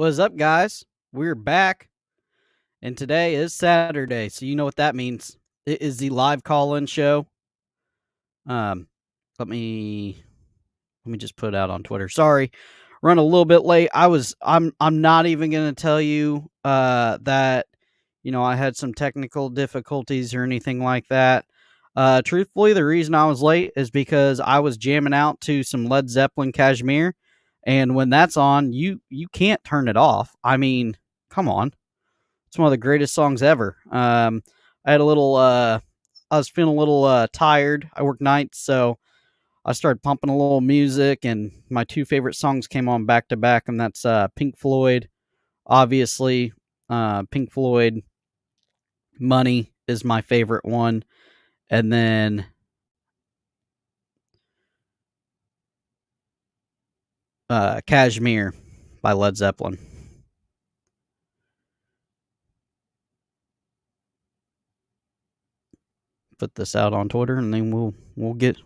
What's up, guys? We're back, and today is Saturday, so you know what that means. It is the live call-in show. Um, let me just put it out on Twitter. Sorry, run a little bit late. I'm not even gonna tell you that I had some technical difficulties or anything like that. Truthfully, the reason I was late is because I was jamming out to some Led Zeppelin Kashmir, and when that's on, you can't turn it off. I mean, come on. It's one of the greatest songs ever. I had a little I was feeling a little tired. I work nights, so I started pumping a little music, and my two favorite songs came on back to back, and that's Pink Floyd, obviously. Pink Floyd, Money is my favorite one, and then Kashmir by Led Zeppelin. Put this out on Twitter, and then we'll get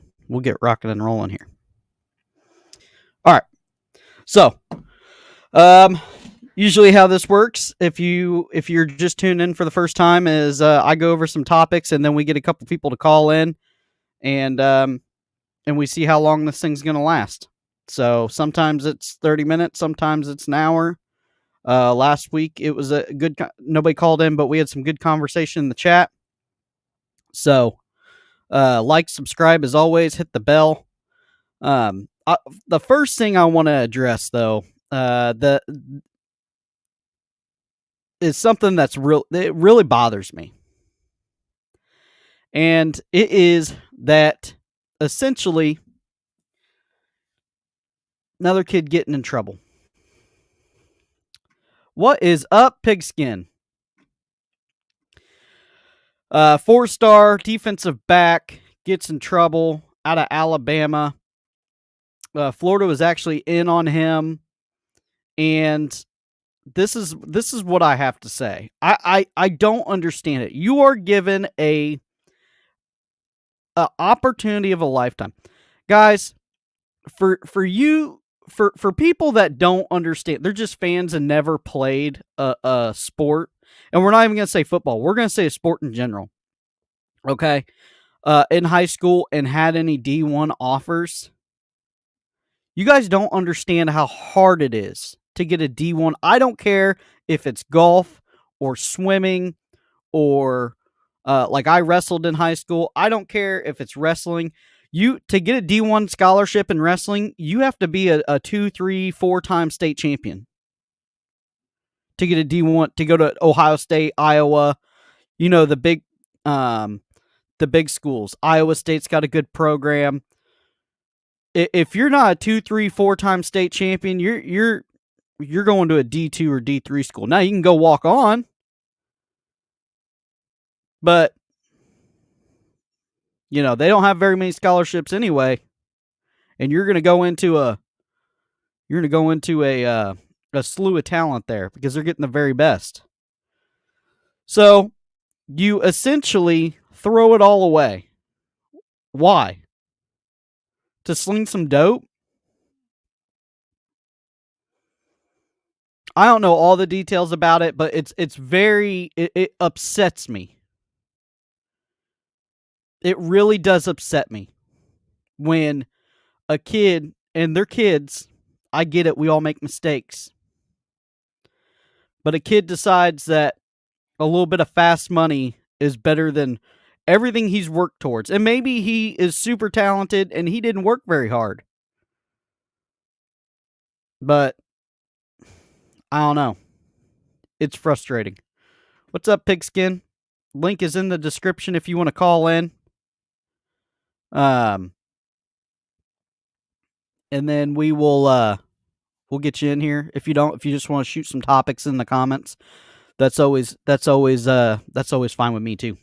rocking and rolling here. All right, so usually how this works, if you're just tuning in for the first time, is I go over some topics, and then we get a couple people to call in, and we see how long this thing's gonna last. So sometimes it's 30 minutes, sometimes it's an hour. Last week it was a good. Nobody called in, but we had some good conversation in the chat. So, like, subscribe as always, hit the bell. The first thing I want to address, though, is something that's it really bothers me. And it is that essentially another kid getting in trouble. What is up, Pigskin? 4-star defensive back gets in trouble out of Alabama. Florida was actually in on him, and this is what I have to say. I don't understand it. You are given a opportunity of a lifetime, guys. For people that don't understand, they're just fans and never played a sport. And we're not even going to say football. We're going to say a sport in general. Okay. In high school and had any D1 offers. You guys don't understand how hard it is to get a D1. I don't care if it's golf or swimming or like I wrestled in high school. I don't care if it's wrestling. To get a D1 scholarship in wrestling, you have to be a 2, 3, 4-time state champion. To get a D1, to go to Ohio State, Iowa, the big schools. Iowa State's got a good program. If you're not a 2, 3, 4-time state champion, you're going to a D2 or D3 school. Now you can go walk on, but they don't have very many scholarships anyway, and you're going to go into a slew of talent there because they're getting the very best. So you essentially throw it all away. Why? To sling some dope? I don't know all the details about it, but it upsets me. It really does upset me when a kid, and they're kids, I get it, we all make mistakes. But a kid decides that a little bit of fast money is better than everything he's worked towards. And maybe he is super talented and he didn't work very hard. But I don't know. It's frustrating. What's up, Pigskin? Link is in the description if you want to call in. And then we'll get you in here. If you just want to shoot some topics in the comments, that's always fine with me too.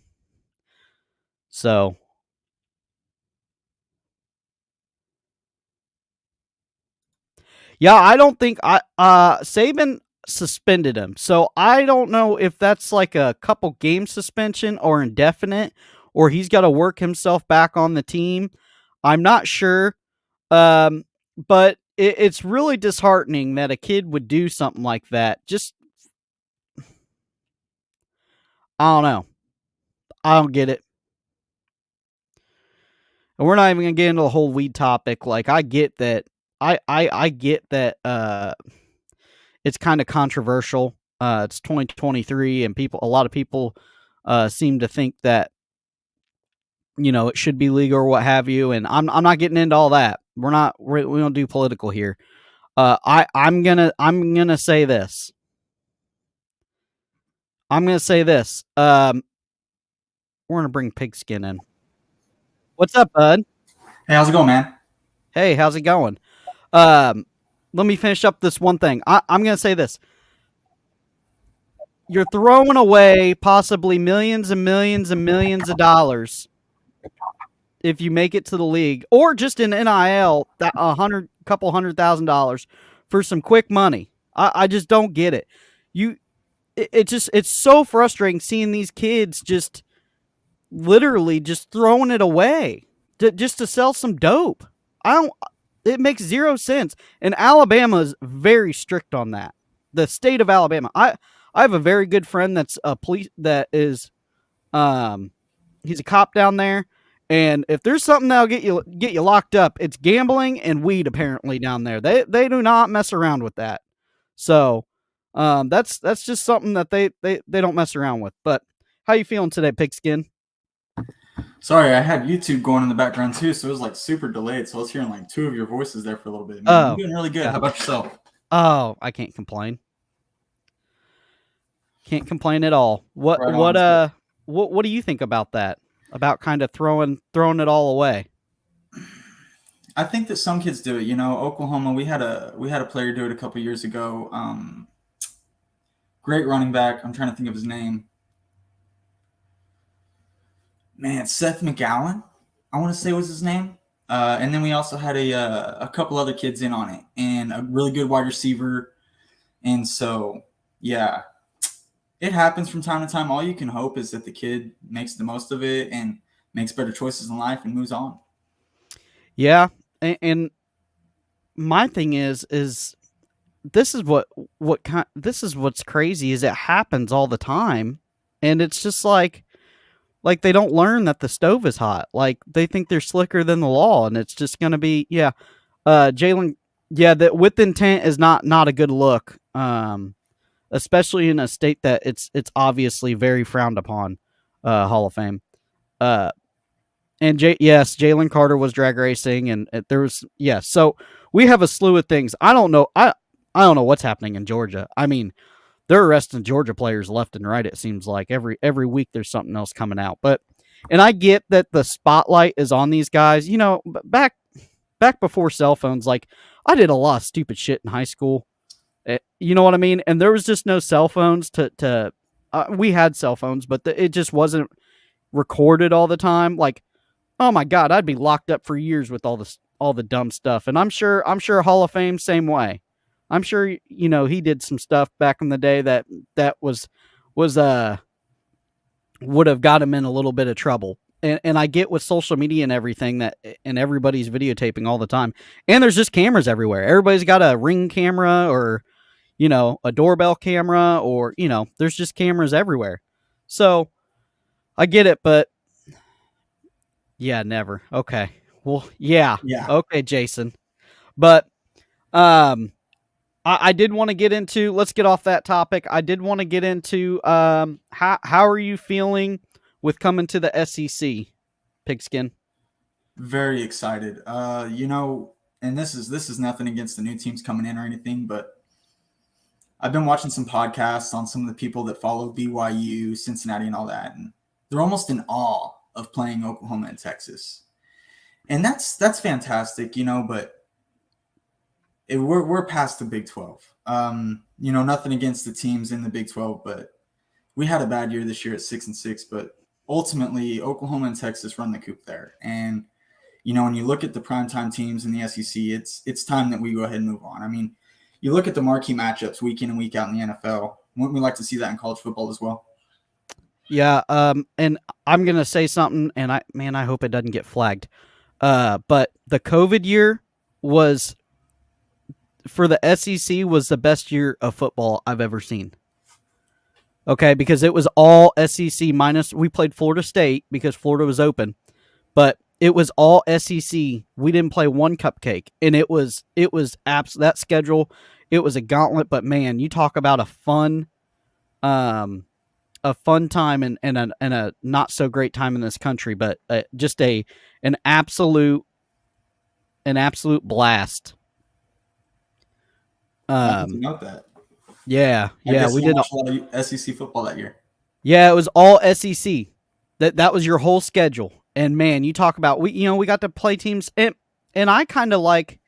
So yeah, I don't think Saban suspended him. So I don't know if that's like a couple game suspension or indefinite, or he's got to work himself back on the team. I'm not sure. But it's really disheartening that a kid would do something like that. Just, I don't know. I don't get it. And we're not even gonna get into the whole weed topic. Like, I get that. I get that. It's kind of controversial. It's 2023, and a lot of people, seem to think that it should be legal or what have you. And I'm not getting into all that. We don't do political here. I'm gonna say this. We're gonna bring Pigskin in. What's up, bud? Hey, how's it going, man? Hey, how's it going? Um, Let me finish up this one thing. I'm gonna say this. You're throwing away possibly millions and millions and millions of dollars if you make it to the league, or just in NIL, that couple $100,000 for some quick money. I just don't get it. You, it's so frustrating seeing these kids just literally just throwing it away just to sell some dope. I don't. It makes zero sense. And Alabama is very strict on that. The state of Alabama. I have a very good friend that's a police that is he's a cop down there, and if there's something that'll get you locked up, it's gambling and weed apparently down there. They do not mess around with that. So that's just something that they don't mess around with. But how you feeling today, Pigskin? Sorry, I had YouTube going in the background too, so it was like super delayed. So I was hearing like two of your voices there for a little bit. Man, I'm doing really good. Yeah. How about yourself? Oh, I can't complain. Can't complain at all. What Right what on. what do you think about that? About kind of throwing it all away? I think that some kids do it. You know, Oklahoma. We had a player do it a couple years ago. Great running back. I'm trying to think of his name. Man, Seth McGowan. I want to say was his name. And then we also had a couple other kids in on it, and a really good wide receiver. And so, yeah, it happens from time to time. All you can hope is that the kid makes the most of it and makes better choices in life and moves on. Yeah, and my thing is this is this is what's crazy is it happens all the time, and it's just like they don't learn that the stove is hot. Like they think they're slicker than the law, and it's just gonna be Jalen. Yeah, that with intent is not a good look. Especially in a state that it's obviously very frowned upon. Hall of Fame. Uh, and yes, Jalen Carter was drag racing, and there was So we have a slew of things. I don't know. I don't know what's happening in Georgia. I mean, they're arresting Georgia players left and right. It seems like every week there's something else coming out. And I get that the spotlight is on these guys. Back before cell phones, like I did a lot of stupid shit in high school. You know what I mean? And there was just no cell phones to we had cell phones, but it just wasn't recorded all the time. Like, oh my God, I'd be locked up for years with all the dumb stuff. And I'm sure Hall of Fame same way. I'm sure he did some stuff back in the day that was would have got him in a little bit of trouble. And I get with social media and everything and everybody's videotaping all the time. And there's just cameras everywhere. Everybody's got a Ring camera or a doorbell camera, or there's just cameras everywhere. So I get it, but yeah, never. Okay. Well, yeah. Yeah. Okay, Jason. But I did want to get into. Let's get off that topic. I did want to get into how are you feeling with coming to the SEC, Pigskin? Very excited. And this is nothing against the new teams coming in or anything, but I've been watching some podcasts on some of the people that follow BYU, Cincinnati, and all that, and they're almost in awe of playing Oklahoma and Texas, and that's fantastic, But we're past the Big 12. Nothing against the teams in the Big 12, but we had a bad year this year at 6-6. But ultimately, Oklahoma and Texas run the coop there, and when you look at the primetime teams in the SEC, it's time that we go ahead and move on. I mean, you look at the marquee matchups week in and week out in the NFL. Wouldn't we like to see that in college football as well? Yeah. And I'm gonna say something, and I hope it doesn't get flagged. But the COVID year was for the SEC was the best year of football I've ever seen. Okay, because it was all SEC minus we played Florida State because Florida was open, but it was all SEC. We didn't play one cupcake, and it was that schedule. It was a gauntlet, but man, you talk about um, a fun time and a not so great time in this country, but just an absolute an absolute blast. I didn't Um, note that. yeah, I yeah, guess we you did. watched a lot of SEC football that year. Yeah, it was all SEC. That was your whole schedule. And man, you talk about we got to play teams and I kind of like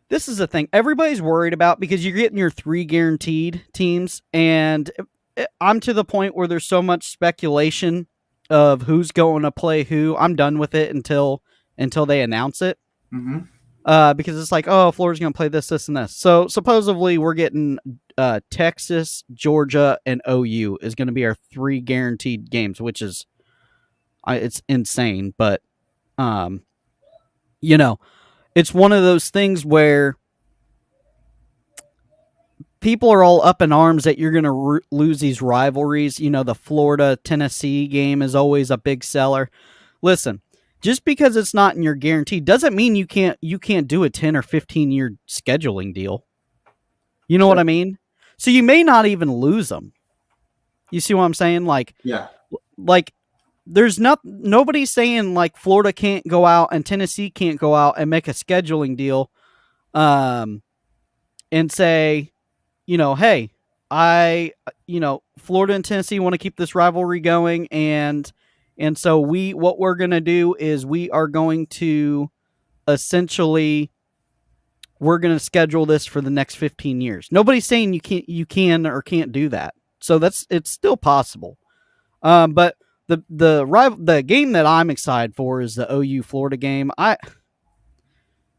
this is the thing everybody's worried about because you're getting your 3 guaranteed teams and I'm to the point where there's so much speculation of who's going to play who. I'm done with it until they announce it. Mm-hmm. Because it's like, oh, Florida's going to play this, this, and this. So supposedly we're getting Texas, Georgia, and OU is going to be our 3 guaranteed games, which is it's insane. But um, you know, it's one of those things where people are all up in arms that you're going to lose these rivalries. You know, the Florida Tennessee game is always a big seller. Listen, just because it's not in your guarantee doesn't mean you can't do a 10 or 15-year scheduling deal. You know what I Sure. mean? So you may not even lose them. You see what I'm saying? Yeah. Like there's nobody's saying like Florida can't go out and Tennessee can't go out and make a scheduling deal um and say, hey, Florida and Tennessee want to keep this rivalry going and so what we're going to do is we are going to essentially we're going to schedule this for the next 15 years. Nobody's saying you can or can't do that. So it's still possible. But the game that I'm excited for is the OU Florida game.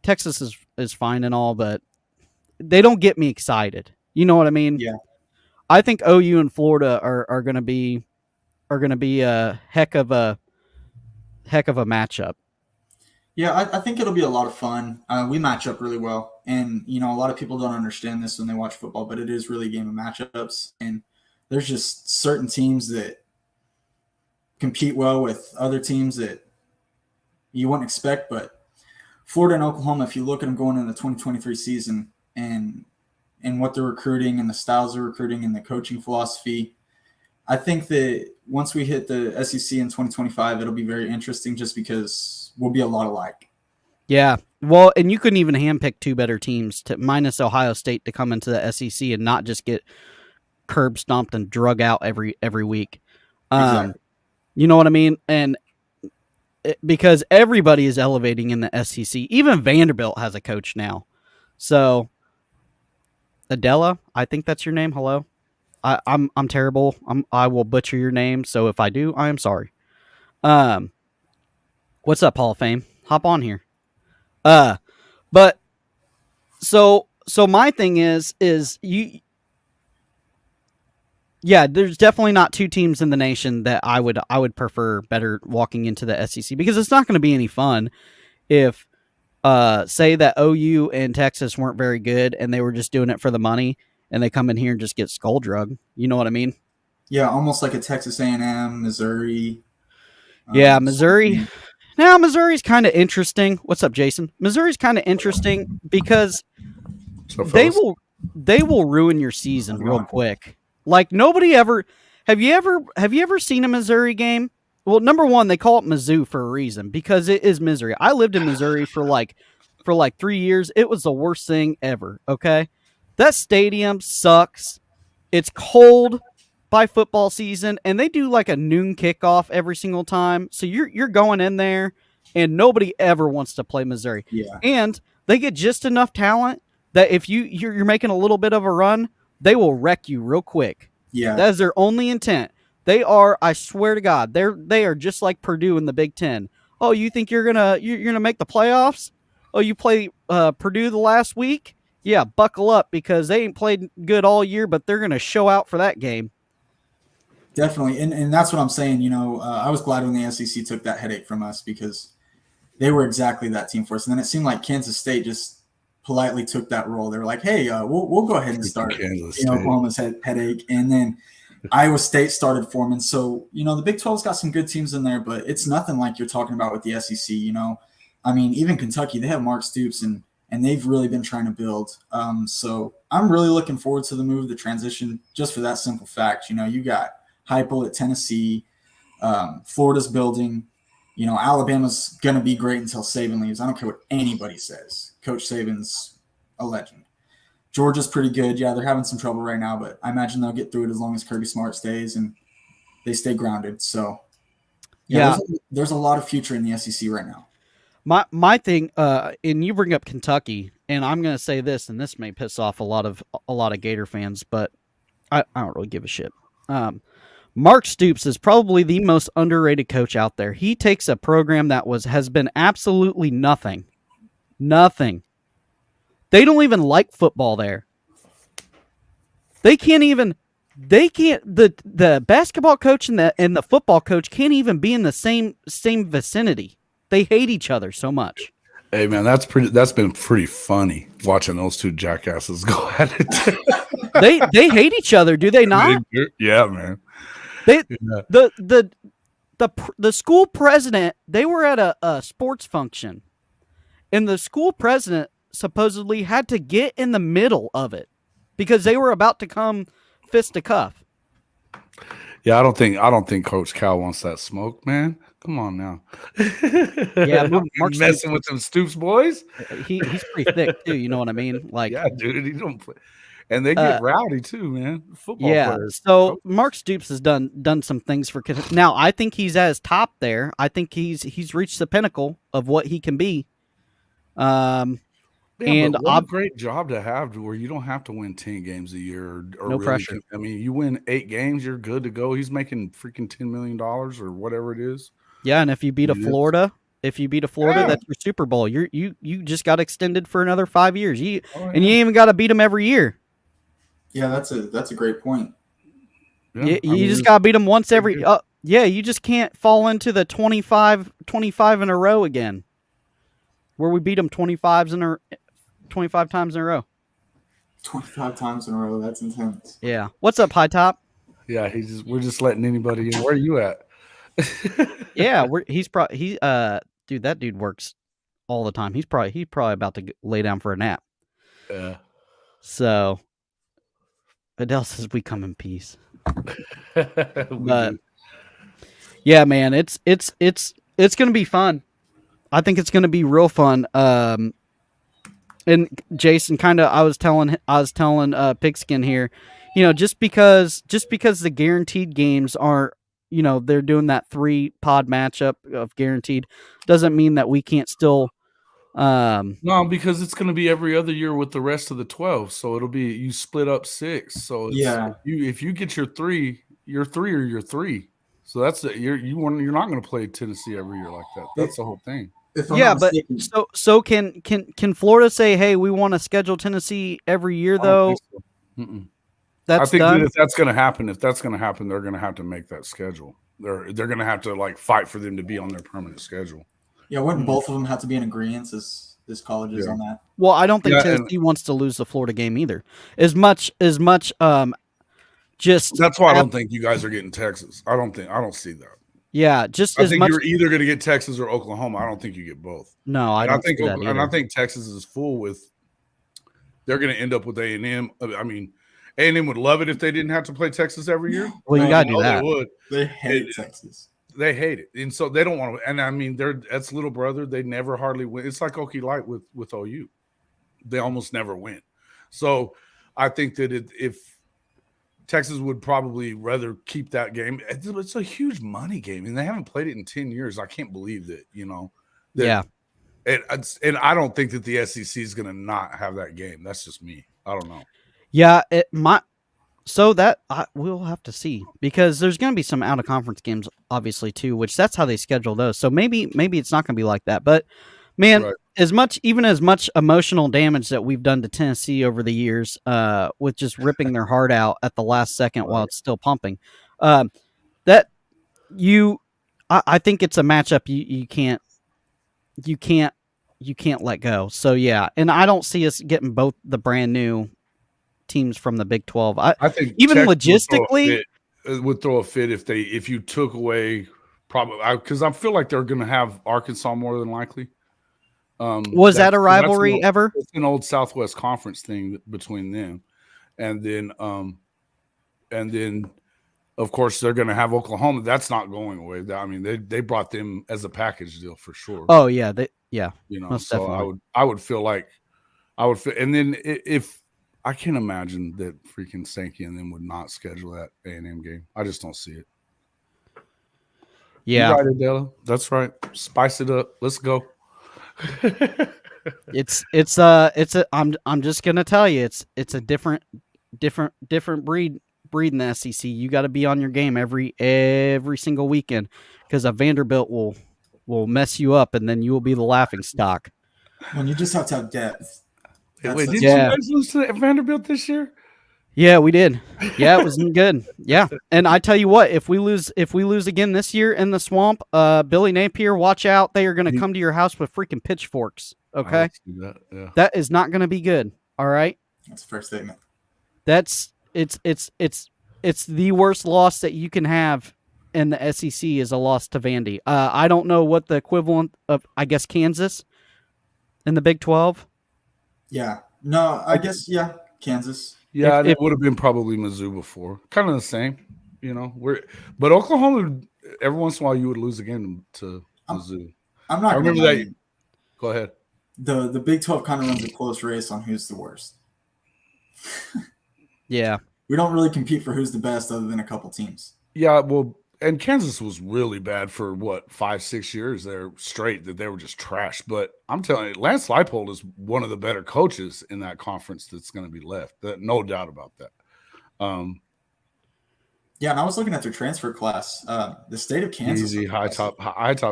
Texas is fine and all, but they don't get me excited. You know what I mean? Yeah. I think OU and Florida are going to be a heck of a matchup. Yeah, I think it'll be a lot of fun. We match up really well, and a lot of people don't understand this when they watch football, but it is really a game of matchups. And there's just certain teams that compete well with other teams that you wouldn't expect. But Florida and Oklahoma, if you look at them going into the 2023 season and what they're recruiting and the styles they're recruiting and the coaching philosophy, I think that once we hit the SEC in 2025, it'll be very interesting just because we'll be a lot alike. Yeah. Well, and you couldn't even handpick 2 better teams to minus Ohio State to come into the SEC and not just get curb stomped and drug out every week. Exactly. You know what I mean? And because everybody is elevating in the SEC, even Vanderbilt has a coach now. So Adela, I think that's your name. Hello. I'm terrible. I will butcher your name. So if I do, I am sorry. Um, what's up, Hall of Fame? Hop on here. But so my thing is you. Yeah, there's definitely not 2 teams in the nation that I would prefer better walking into the SEC because it's not going to be any fun if say that OU and Texas weren't very good and they were just doing it for the money and they come in here and just get skull drug. You know what I mean? Yeah, almost like a Texas A&M, Missouri. Yeah, Sort of Missouri. thing. Now Missouri's kind of interesting. What's up, Jason? Missouri's kind of interesting because So, they fellas, will ruin your season How's it real going? quick. Like nobody ever have you ever seen a Missouri game? Well, number one, they call it Mizzou for a reason because it is Missouri. I lived in Missouri for like 3 years. It was the worst thing ever. Okay, that stadium sucks. It's cold by football season, and they do like a noon kickoff every single time. So you're going in there, and nobody ever wants to play Missouri. Yeah, And they get just enough talent that if you're making a little bit of a run, they will wreck you real quick. yeah, That is their only intent. They are, I swear to God, they are just like Purdue in the Big Ten. Oh, you think you're gonna make the playoffs? Oh, you play Purdue the last week? Yeah, buckle up because they ain't played good all year, but they're gonna show out for that game. definitely. And that's what I'm saying. I was glad when the SEC took that headache from us because they were exactly that team for us. And then it seemed like Kansas State just politely took that role. They were like, "Hey, we'll go ahead and start Kansas being State. Oklahoma's headache," and then Iowa State started forming. So the Big 12's got some good teams in there, but it's nothing like you're talking about with the SEC. I mean, even Kentucky, they have Mark Stoops, and they've really been trying to build. So I'm really looking forward to the move, the transition, just for that simple fact. You got Heupel at Tennessee, Florida's building. Alabama's going to be great until Saban leaves. I don't care what anybody says. Coach Saban's a legend. Georgia's pretty good. Yeah, they're having some trouble right now, but I imagine they'll get through it as long as Kirby Smart stays and they stay grounded. So, yeah. There's a lot of future in the SEC right now. My thing, and you bring up Kentucky, and I'm going to say this, and this may piss off a lot of Gator fans, but I don't really give a shit. Mark Stoops is probably the most underrated coach out there. He takes a program that has been absolutely nothing. They don't even like football there. The basketball coach and the football coach can't even be in the same vicinity. They hate each other so much. Hey man, that's been pretty funny watching those two jackasses go at it. they hate each other, do they not? Yeah, man. The school president, they were at a sports function, and the school president supposedly had to get in the middle of it because they were about to come fist to cuff. Yeah, I don't think Coach Cal wants that smoke, man. Come on now. Yeah, Mark's messing with them Stoops boys. He's pretty thick too. You know what I mean? Like, yeah, dude, he don't play. And they get rowdy too, man. Football players. So Mark Stoops has done some things for now. I think he's at his top there. I think he's reached the pinnacle of what he can be. And what a great job to have to where you don't have to win 10 games a year or no pressure. I mean, you win 8 games, you're good to go. He's making freaking $10 million or whatever it is. Yeah, and if you beat Florida, that's your Super Bowl. You just got extended for another 5 years. And you ain't even got to beat them every year. Yeah, that's a great point. Yeah, you just got to beat them once every. You just can't fall into the 25 in a row again, where we beat them 25 times in a row. 25 times in a row. That's intense. Yeah. What's up, High Top? Yeah, we're just letting anybody in. Where are you at? Yeah, dude, that dude works all the time. He's probably about to lay down for a nap. Yeah. So Adele says we come in peace. But yeah, man, it's gonna be fun. I think it's gonna be real fun. And Jason, I was telling Pigskin here, just because the guaranteed games aren't, they're doing that 3 pod matchup of guaranteed, doesn't mean that we can't still. No, because it's going to be every other year with the rest of the 12, so it'll be you split up 6. So if you get your 3, you're 3 or you're 3. So that's you're not going to play Tennessee every year like that. That's the whole thing. But so can Florida say, hey, we want to schedule Tennessee every year though? I think that if that's going to happen, they're going to have to make that schedule. They're going to have to fight for them to be on their permanent schedule. Yeah, wouldn't both of them have to be in agreement as colleges on that? Well, I don't think Tennessee wants to lose the Florida game either. As much just that's why I don't think you guys are getting Texas. I don't see that. Yeah, I think you're either going to get Texas or Oklahoma. I don't think you get both. No, I don't think that either. And I think Texas is full with. They're going to end up with A&M. I mean, A&M would love it if they didn't have to play Texas every year. Well, you got to do that. They would. They hate Texas. They hate it, and so they don't want to. And I mean, that's little brother. They never hardly win. It's like Okie Light with OU. They almost never win. So I think that if Texas would probably rather keep that game. It's a huge money game, and they haven't played it in 10 years. I can't believe that. Yeah. And I don't think that the SEC is going to not have that game. That's just me. I don't know. Yeah, we'll have to see, because there's going to be some out of conference games, obviously too, which that's how they schedule those. So maybe it's not going to be like that. But man, right. as much emotional damage that we've done to Tennessee over the years, with just ripping their heart out at the last second while it's still pumping, I think it's a matchup you can't you can't let go. So yeah, and I don't see us getting both the brand new teams from the Big 12. I think even Texas logistically would throw a fit if you took away probably because I feel like they're going to have Arkansas more than likely. Was that a rivalry ever? It's an old Southwest Conference thing between them, and then of course they're going to have Oklahoma. That's not going away. I mean, they brought them as a package deal for sure. Oh yeah, you know. So definitely. I would feel like and then if I can't imagine that freaking Sankey and them would not schedule that A&M game. I just don't see it. Yeah, you're right, Adela. That's right. Spice it up. Let's go. I'm just gonna tell you, it's a different breed in the SEC. You got to be on your game every single weekend because a Vanderbilt will mess you up, and then you will be the laughing stock. When you just have to have depth. Wait, did you guys lose to Vanderbilt this year? Yeah, we did. Yeah, it wasn't good. Yeah, and I tell you what, if we lose again this year in the swamp, Billy Napier, watch out! They are going to come to your house with freaking pitchforks. Okay, that is not going to be good. All right, that's the first statement. It's the worst loss that you can have in the SEC is a loss to Vandy. I don't know what the equivalent of, I guess, Kansas in the Big 12. Yeah, no, I guess Kansas. Yeah, it would have been probably Mizzou before. Kind of the same, you know. But Oklahoma, every once in a while, you would lose again to Mizzou. I'm not. I remember that. Go ahead. The Big 12 kind of runs a close race on who's the worst. Yeah, we don't really compete for who's the best, other than a couple teams. Yeah, well, and Kansas was really bad for 5-6 years there straight that they were just trash. But I'm telling you, Lance Leipold is one of the better coaches in that conference that's going to be left. No doubt about that. Yeah, and I was looking at their transfer class. The state of Kansas, easy high top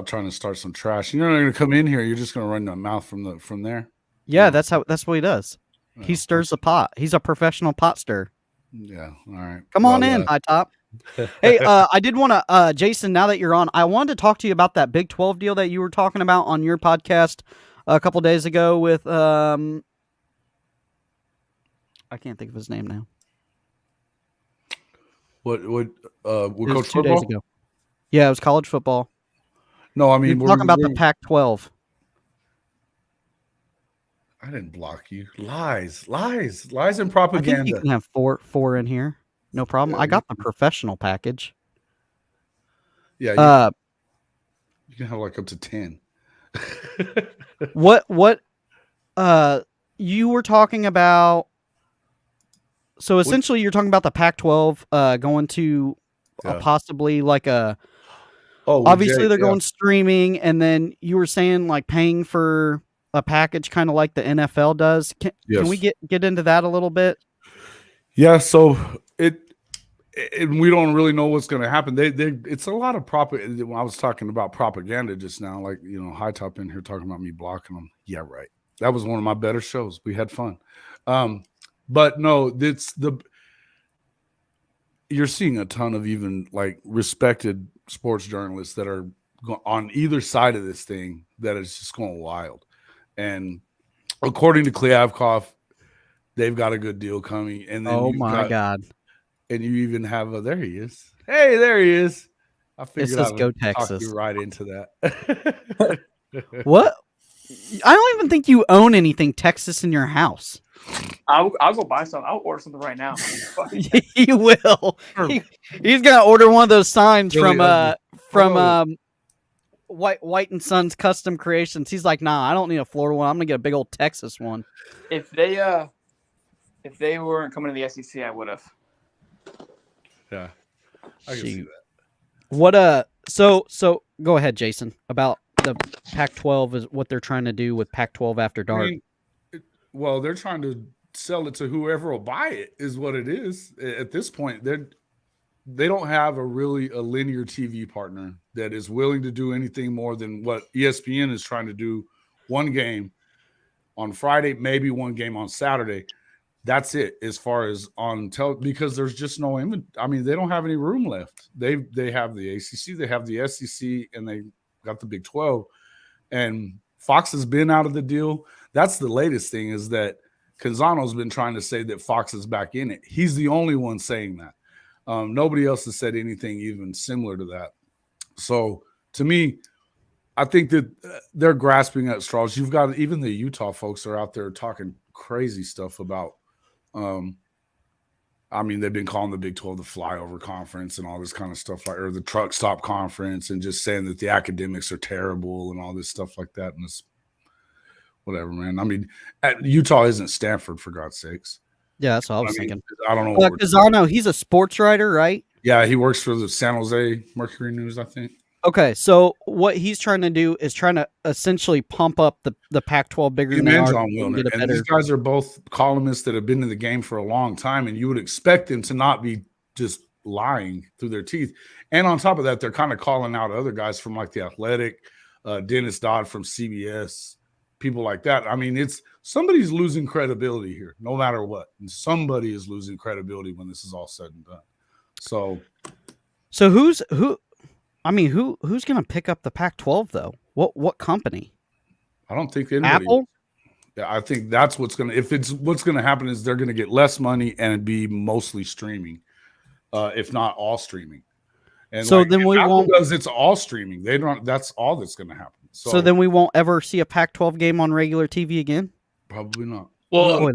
trying to start some trash. You're not going to come in here. You're just going to run your mouth from there. Yeah, that's what he does. He stirs the pot. He's a professional pot stirrer. Yeah. All right. Come on in, High Top. Hey, I did want to, Jason, now that you're on, I wanted to talk to you about that Big 12 deal that you were talking about on your podcast a couple days ago with, I can't think of his name now. What Coach 2 days ago. Yeah, it was college football. No, I mean, we're talking about the Pac-12. I didn't block you. Lies and propaganda. I think you can have four in here. No problem. I got the professional package. Yeah. You can have like up to 10. What you were talking about? So essentially, you're talking about the Pac-12 going to possibly like a. Obviously, they're going streaming, and then you were saying like paying for a package, kind of like the NFL does. Can we get into that a little bit? Yeah. So and we don't really know what's going to happen. It's a lot of propaganda. When I was talking about propaganda just now, like, you know, High Top in here talking about me blocking them. Yeah, right. That was one of my better shows. We had fun. But no, you're seeing a ton of even like respected sports journalists that are on either side of this thing that is just going wild. And according to Klyavkov, they've got a good deal coming. And then God. And you even have there he is. Hey, there he is. I figured I would talk you right into that. What? I don't even think you own anything Texas in your house. I'll go buy some. I'll order something right now. He will. He's gonna order one of those signs really from White and Sons Custom Creations. He's like, nah, I don't need a Florida one. I'm gonna get a big old Texas one. If they weren't coming to the SEC, I would have. Yeah, I can see that. What so go ahead, Jason, about the Pac-12 is what they're trying to do with Pac-12 After Dark. Well, they're trying to sell it to whoever will buy it, is what it is. At this point, they don't have a linear TV partner that is willing to do anything more than what ESPN is trying to do. One game on Friday, maybe one game on Saturday. That's it as far as on because there's just no I mean, they don't have any room left. They have the ACC, they have the SEC, and they got the Big 12. And Fox has been out of the deal. That's the latest thing is that Canzano's been trying to say that Fox is back in it. He's the only one saying that. Nobody else has said anything even similar to that. So to me, I think that they're grasping at straws. You've got even the Utah folks are out there talking crazy stuff about they've been calling the Big 12 the flyover conference and all this kind of stuff, or the truck stop conference, and just saying that the academics are terrible and all this stuff like that. And it's whatever, man. I mean, Utah isn't Stanford, for God's sakes. Yeah, that's what I was thinking. I don't know. Canzano, he's a sports writer, right? Yeah, he works for the San Jose Mercury News, I think. Okay, so what he's trying to do is trying to essentially pump up the Pac-12 bigger than they are. John Wilner. And these guys are both columnists that have been in the game for a long time, and you would expect them to not be just lying through their teeth. And on top of that, they're kind of calling out other guys from like The Athletic, Dennis Dodd from CBS, people like that. I mean, somebody's losing credibility here, no matter what. And somebody is losing credibility when this is all said and done. So who's going to pick up the Pac-12 though? What company? I don't think anybody. Apple? Yeah, I think that's what's going to – what's going to happen is they're going to get less money and be mostly streaming, if not all streaming. And so then we Apple won't – does, it's all streaming. They don't – that's all that's going to happen. So then we won't ever see a Pac-12 game on regular TV again? Probably not. Well, boy,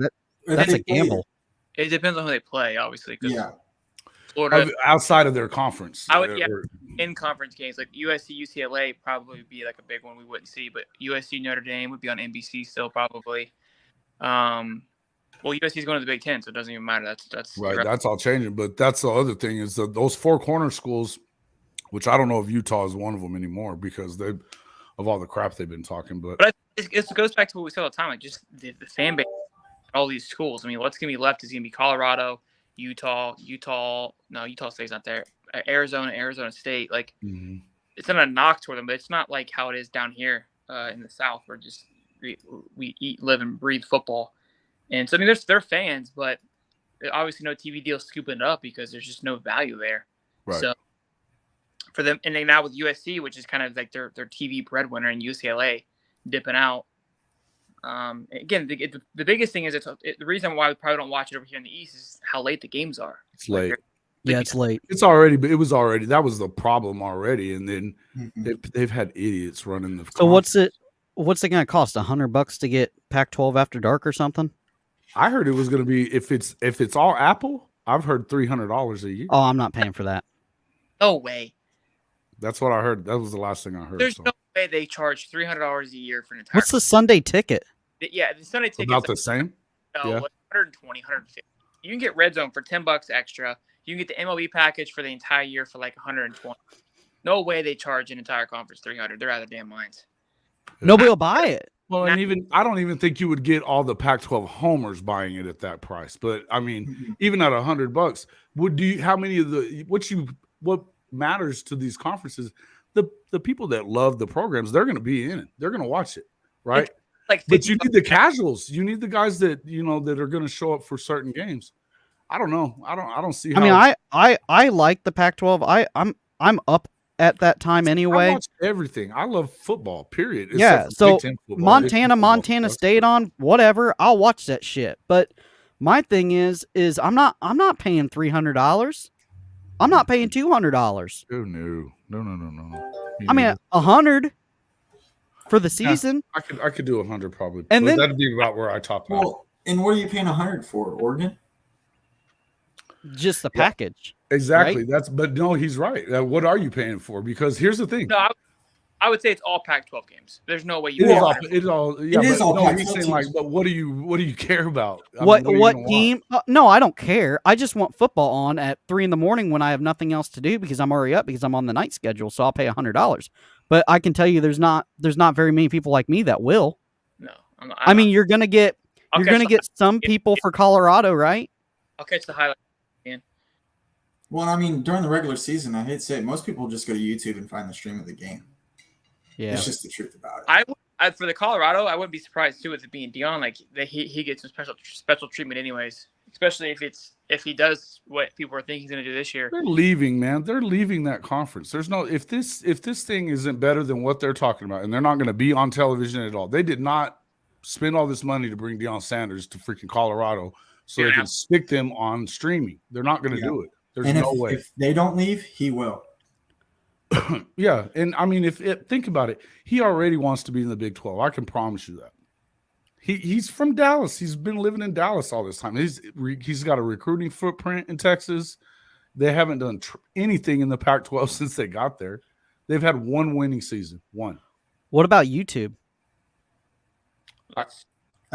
that's a gamble. It depends on who they play, obviously. Yeah. Florida, outside of their conference. in conference games like USC, UCLA probably would be like a big one we wouldn't see, but USC, Notre Dame would be on NBC still probably. Well, USC is going to the Big Ten, so it doesn't even matter. That's right. That's all changing, but that's the other thing is that those four corner schools, which I don't know if Utah is one of them anymore because of all the crap they've been talking. But it goes back to what we say all the time, like just the fan base, all these schools. I mean, what's going to be left is going to be Colorado, Utah. No, Utah State's not there. Arizona State. Like, It's not a knock toward them, but it's not like how it is down here in the South, where just we eat, live, and breathe football. And so I mean, they're fans, but obviously no TV deal scooping it up because there's just no value there. Right. So for them, and then now with USC, which is kind of like their TV breadwinner, and UCLA dipping out. Again, the biggest thing is the reason why we probably don't watch it over here in the East is how late the games are. It's late. Yeah, it's late. It's already, but it was already, that was the problem already. And then they've had idiots running the. So what's it going to cost? $100 to get Pac-12 After Dark or something? I heard it was going to be, if it's all Apple, I've heard $300 a year. Oh, I'm not paying for that. No way. That's what I heard. That was the last thing I heard. There's no way they charge $300 a year for an entire. What's the Sunday ticket? Yeah, the Sunday ticket about the same. No, yeah. 120, 150. You can get Red Zone for $10 extra. You can get the MLB package for the entire year for like 120. No way they charge an entire conference $300. They're out of their damn minds. Nobody will buy it. Well, and I don't even think you would get all the Pac-12 homers buying it at that price. But I mean, even at $100, how many of what matters to these conferences? The people that love the programs, they're going to be in it. They're going to watch it, right? But you need the casuals. You need the guys that that are going to show up for certain games. I don't know. I don't see. I mean, I like the Pac-12. I'm up at that time anyway. I watch everything. I love football. Period. Yeah. So Montana State on whatever. I'll watch that shit. But my thing is I'm not paying $300. I'm not paying $200. Oh no. I mean, $100 for the season. Yeah, I could do $100 probably, and then that'd be about where I top out. Well, and what are you paying $100 for? Oregon? Just the package. Exactly. Right? But no, he's right. What are you paying for? Because here's the thing. No, I would say it's all Pac-12 games. There's no way it is all Pac-12 he's saying teams. But what do you care about? What team? No, I don't care. I just want football on at 3 a.m. when I have nothing else to do because I'm already up because I'm on the night schedule. So I'll pay $100. But I can tell you, there's not very many people like me that will. No, I mean, you're gonna get some people for Colorado, right? I'll catch the highlight. Well, I mean, during the regular season, I hate to say it, most people just go to YouTube and find the stream of the game. Yeah, it's just the truth about it. For the Colorado, I wouldn't be surprised too with it being Dion. Like he gets some special treatment, anyways. Especially if it's if he does what people are thinking he's going to do this year. They're leaving, man. They're leaving that conference. There's no if this thing isn't better than what they're talking about, and they're not going to be on television at all. They did not spend all this money to bring Deion Sanders to freaking Colorado so they can stick them on streaming. They're not going to do it. There's no way. If they don't leave, he will. Yeah, and I mean, think about it, he already wants to be in the Big 12. I can promise you that. He's from Dallas. He's been living in Dallas all this time. He's got a recruiting footprint in Texas. They haven't done anything in the Pac-12 since they got there. They've had one winning season. One. What about YouTube? I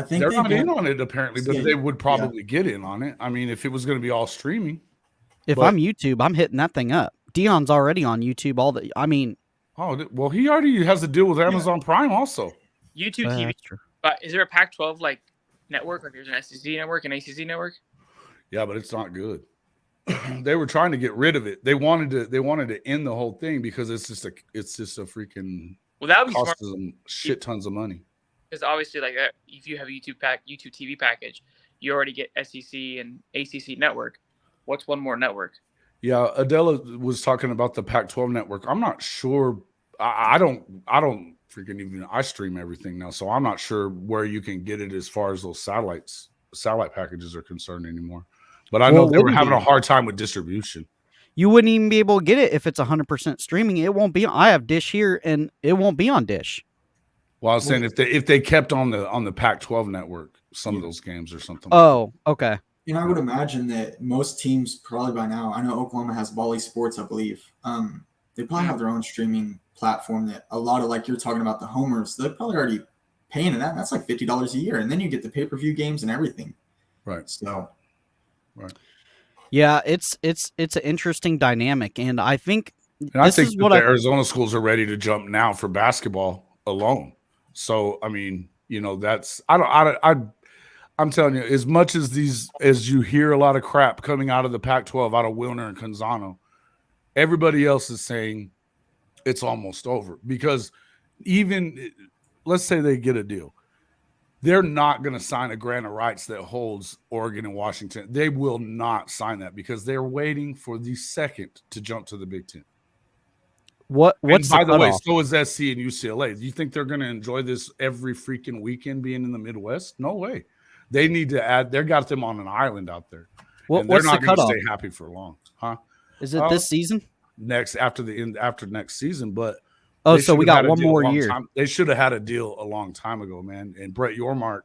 think they're not in on it apparently, but they would probably get in on it. I mean, if it was going to be all streaming. If I'm YouTube, I'm hitting that thing up. Deion's already on YouTube. Well, he already has a deal with Amazon Prime also. YouTube TV. That's true. But is there a Pac-12 like network? Like there's an SEC network, an ACC network? Yeah, but it's not good. They were trying to get rid of it. They wanted to end the whole thing because it's just a freaking. Well, that would be costs smart. them shit tons of money. Because obviously, like if you have a YouTube TV package, you already get SEC and ACC network. What's one more network? Yeah, Adela was talking about the Pac-12 network. I'm not sure. I don't freaking even. I stream everything now, so I'm not sure where you can get it as far as those satellite packages are concerned anymore. But I know they were having a hard time with distribution. You wouldn't even be able to get it if it's 100% streaming. It won't be. I have Dish here, and it won't be on Dish. Well, I was saying if they kept on the Pac-12 network, some of those games or something. Oh, okay. You know, I would imagine that most teams probably by now. I know Oklahoma has Bally Sports, I believe. They probably have their own streaming platform that a lot of, like you're talking about, the homers, they're probably already paying that. That's like $50 a year, and then you get the pay-per-view games and everything. Right. So, right. Yeah, it's an interesting dynamic, and I think I think the Arizona schools are ready to jump now for basketball alone. So, I mean, you know, I'm telling you, as much as you hear a lot of crap coming out of the Pac-12, out of Wilner and Canzano, everybody else is saying it's almost over because even let's say they get a deal. They're not going to sign a grant of rights that holds Oregon and Washington. They will not sign that because they're waiting for the second to jump to the Big Ten. What's by the way, so is SC and UCLA. Do you think they're going to enjoy this every freaking weekend being in the Midwest? No way. They need to add. They got them on an island out there. And they're not going to stay happy for long, huh? Is it this season? After next season, but so we got one more year. They should have had a deal a long time ago, man. And Brett Yormark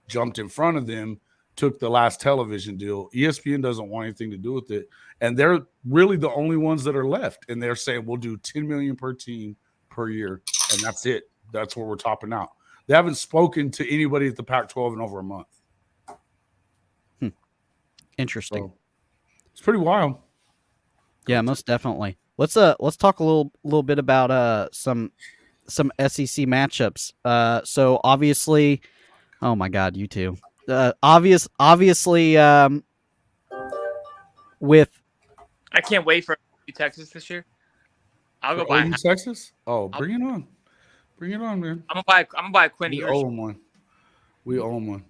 jumped in front of them, took the last television deal. ESPN doesn't want anything to do with it, and they're really the only ones that are left. And they're saying we'll do $10 million per team per year, and that's it. That's where we're topping out. They haven't spoken to anybody at the Pac-12 in over a month. Interesting. So, it's pretty wild. Yeah, most definitely. Let's talk a little bit about some SEC matchups. So obviously, oh my God, you two. Obviously, with I can't wait for Texas this year. I'll go buy Texas. Oh, bring it on, man. I'm gonna buy a Quinn. We owe them one. We owe them one.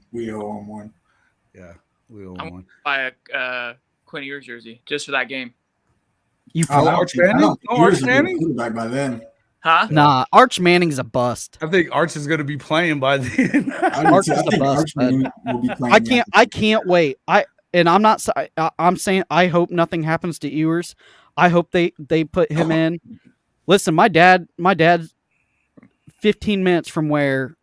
Yeah, we owe I'm them one. Buy a Quinn Ewers jersey just for that game. You Arch Manning? Arch Manning? Back by then. Huh? Nah, Arch Manning's a bust. I think Arch is going to be playing by then. Arch is a bust. I can't wait. I'm saying I hope nothing happens to Ewers. I hope they put him in. Listen, my dad's 15 minutes from where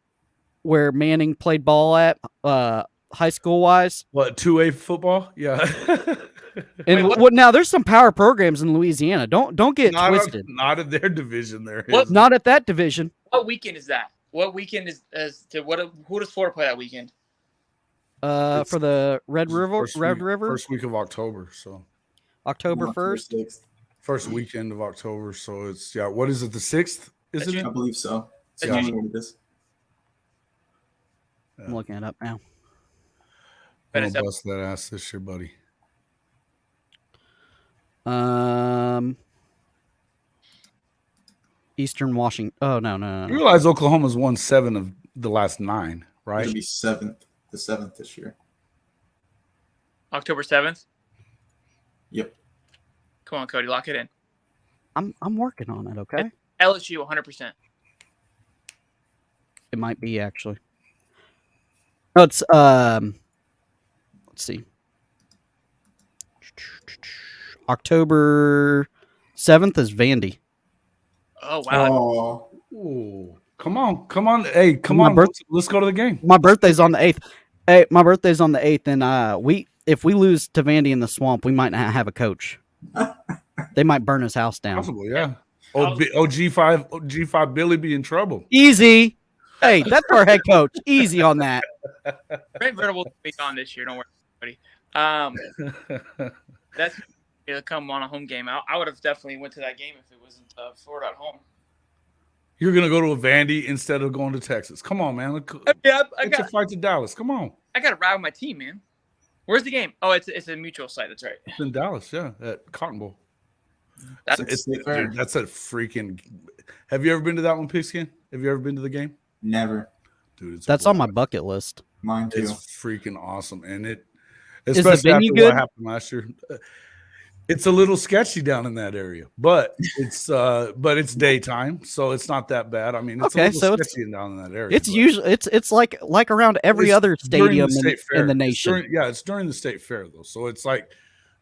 Manning played ball at high school wise. What, 2A football? Yeah. And now there's some power programs in Louisiana. Don't get twisted. Not in their division. There is. Not at that division. What weekend is that? What weekend who does Florida play that weekend? For the Red River. First week of October. So October 1st. First weekend of October. So it's what is it? The 6th? Isn't it? I believe so. I'm looking it up now. I'm gonna bust that ass this year, buddy. Eastern Washington. Oh no. You realize Oklahoma's won 7 of the last 9, right? It'll be the 7th this year. October 7th. Yep. Come on, Cody, lock it in. I'm working on it. Okay. LSU 100%. It might be actually. No, it's let's see. October 7th is Vandy. Oh wow. Oh, Ooh, come on. Hey, come My on. birth- Let's go to the game. My birthday's on the 8th. Hey, my birthday's on the 8th, and if we lose to Vandy in the swamp, we might not have a coach. They might burn his house down. Possible, yeah. G5 Billy be in trouble. Easy. Hey, that's our head coach. Easy on that. Brent Venable will be on this year. Don't worry, everybody. That's it'll come on a home game. I would have definitely went to that game if it wasn't Florida at home. You're gonna go to a Vandy instead of going to Texas. Come on, man. Yeah, It's a fight to Dallas. Come on. I got to ride with my team, man. Where's the game? Oh, it's a mutual site. That's right. It's in Dallas, yeah, at Cotton Bowl. That's Dude, that's a freaking. Have you ever been to that one, Pigskin? Have you ever been to the game? never. Dude, That's on my bucket list. Mine too. It's freaking awesome, and the especially after venue what good? happened last year. It's a little sketchy down in that area, but it's daytime, so it's not that bad. I mean, it's Okay, a so little it's- sketchy down in that area. It's but usually it's like around every it's other during stadium state fair. in the It's nation. it's during the state fair though, so it's like,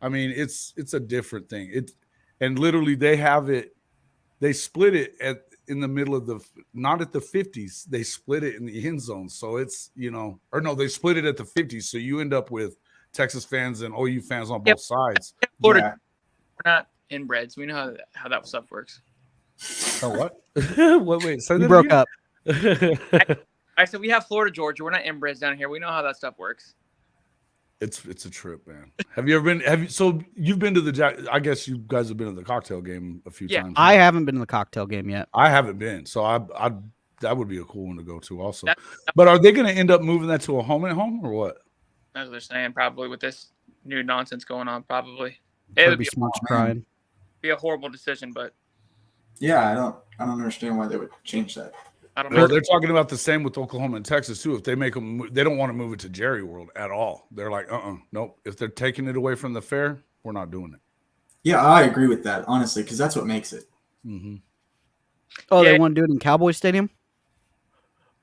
I mean, it's a different thing. And literally they have it. They split it in the middle of not at the 50s. They split it in the end zone, so it's or no, they split it at the 50s. So you end up with Texas fans and OU fans on both sides. Florida. Yeah. We're not inbreds. We know how that stuff works. Oh, what? Wait, say You that broke again? up. I said we have Florida, Georgia. We're not inbreds down here. We know how that stuff works. It's a trip, man. Have you ever been? So you've been to the? I guess you guys have been to the cocktail game a few times. I haven't been to the cocktail game yet. I haven't been, so I that would be a cool one to go to also. That- But are they going to end up moving that to a home and home or what? That's what they're saying. Probably with this new nonsense going on, probably it would Kirby Smart's man. crying. be a horrible decision. But Yeah, I don't understand why they would change that. I don't know. Well, they're talking about the same with Oklahoma and Texas too. If they make them, they don't want to move it to Jerry World at all. They're like, nope. If they're taking it away from the fair, we're not doing it. Yeah, I agree with that, honestly, because that's what makes it. Mm-hmm. Oh, Yeah. they want to do it in Cowboy Stadium?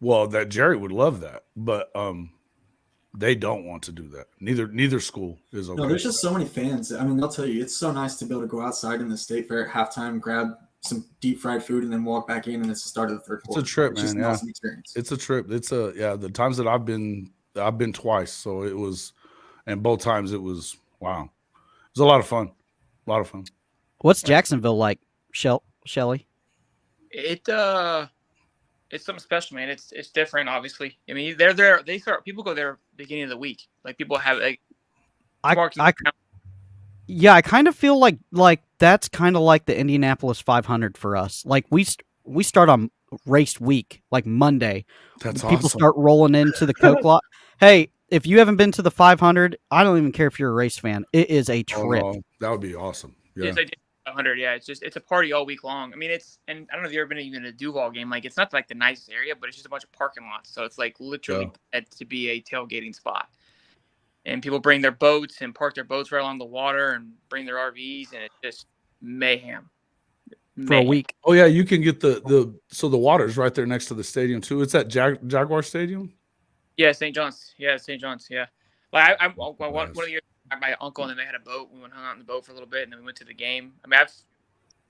Well, that Jerry would love that, but they don't want to do that. Neither school is okay. No, there's just so many fans. I mean, they'll tell you it's so nice to be able to go outside in the state fair at halftime, grab some deep fried food, and then walk back in, and it's the start of the third quarter. It's a trip, It's just man. an Yeah, awesome experience. it's a trip. The times that I've been twice, so it was, and both times it was wow. It was a lot of fun. What's Jacksonville like, Shelly? It's something special, man. It's different, obviously. I mean, they're there. People go there beginning of the week. Like people have like. Yeah, I kind of feel like that's kind of like the Indianapolis 500 for us. Like we start on race week, like Monday. That's People awesome. start rolling into the Coke lot. Hey, if you haven't been to the 500, I don't even care if you're a race fan. It is a Oh, trip. no, that would be awesome. Yeah. It's like 100. Yeah, it's a party all week long. I mean, and I don't know if you've ever been even to a Duval game. Like, it's not like the nicest area, but it's just a bunch of parking lots. So it's like literally meant to be a tailgating spot. And people bring their boats and park their boats right along the water and bring their RVs, and it's just mayhem For a week. Oh yeah, you can get the water's right there next to the stadium too. It's at Jaguar Stadium. Yeah, St. John's. Yeah, St. John's. Yeah. Like one Nice. of the years, my uncle and then they had a boat. We went hung out in the boat for a little bit, and then we went to the game. I mean, I've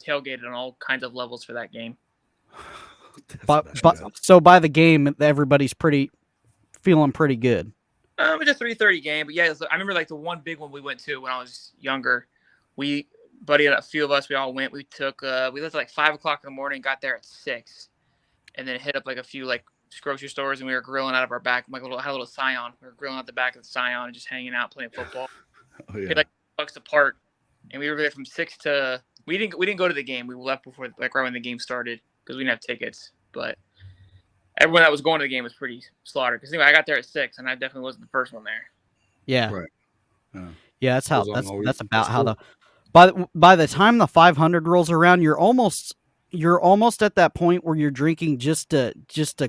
tailgated on all kinds of levels for that game. So by the game, everybody's feeling pretty good. It's a 3:30 game, but yeah, I remember like the one big one we went to when I was younger. A few of us, we all went. We left at like 5 o'clock in the morning, got there at 6, and then hit up like a few like grocery stores, and we were grilling out of our back. Had a little Scion. We were grilling out the back of the Scion and just hanging out, playing football. Oh yeah. Paid like $2 a part, and we were there from 6 to. We didn't go to the game. We left before like right when the game started because we didn't have tickets, but. Everyone that was going to the game was pretty slaughtered. Because anyway, I got there at 6, and I definitely wasn't the first one there. Yeah. Right. Yeah, that's how Goes on all week. that's about That's how cool. by the time the 500 rolls around, you're almost at that point where you're drinking just to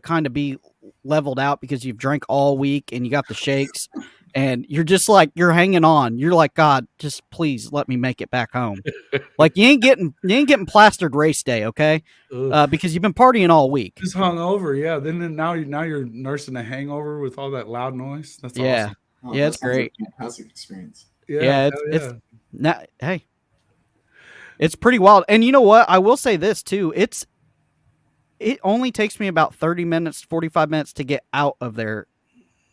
kind of be leveled out because you've drank all week and you got the shakes and you're just like you're hanging on. You're like, God, just please let me make it back home. Like you ain't getting plastered race day, okay? Because you've been partying all week. Just hung over, yeah. Then now you're nursing a hangover with all that loud noise. That's Yeah, awesome. Oh, yeah, that it's sounds like great. a fantastic experience. Yeah, it's not. Hey, it's pretty wild. And you know what? I will say this too. It only takes me about 30 minutes, 45 minutes to get out of there,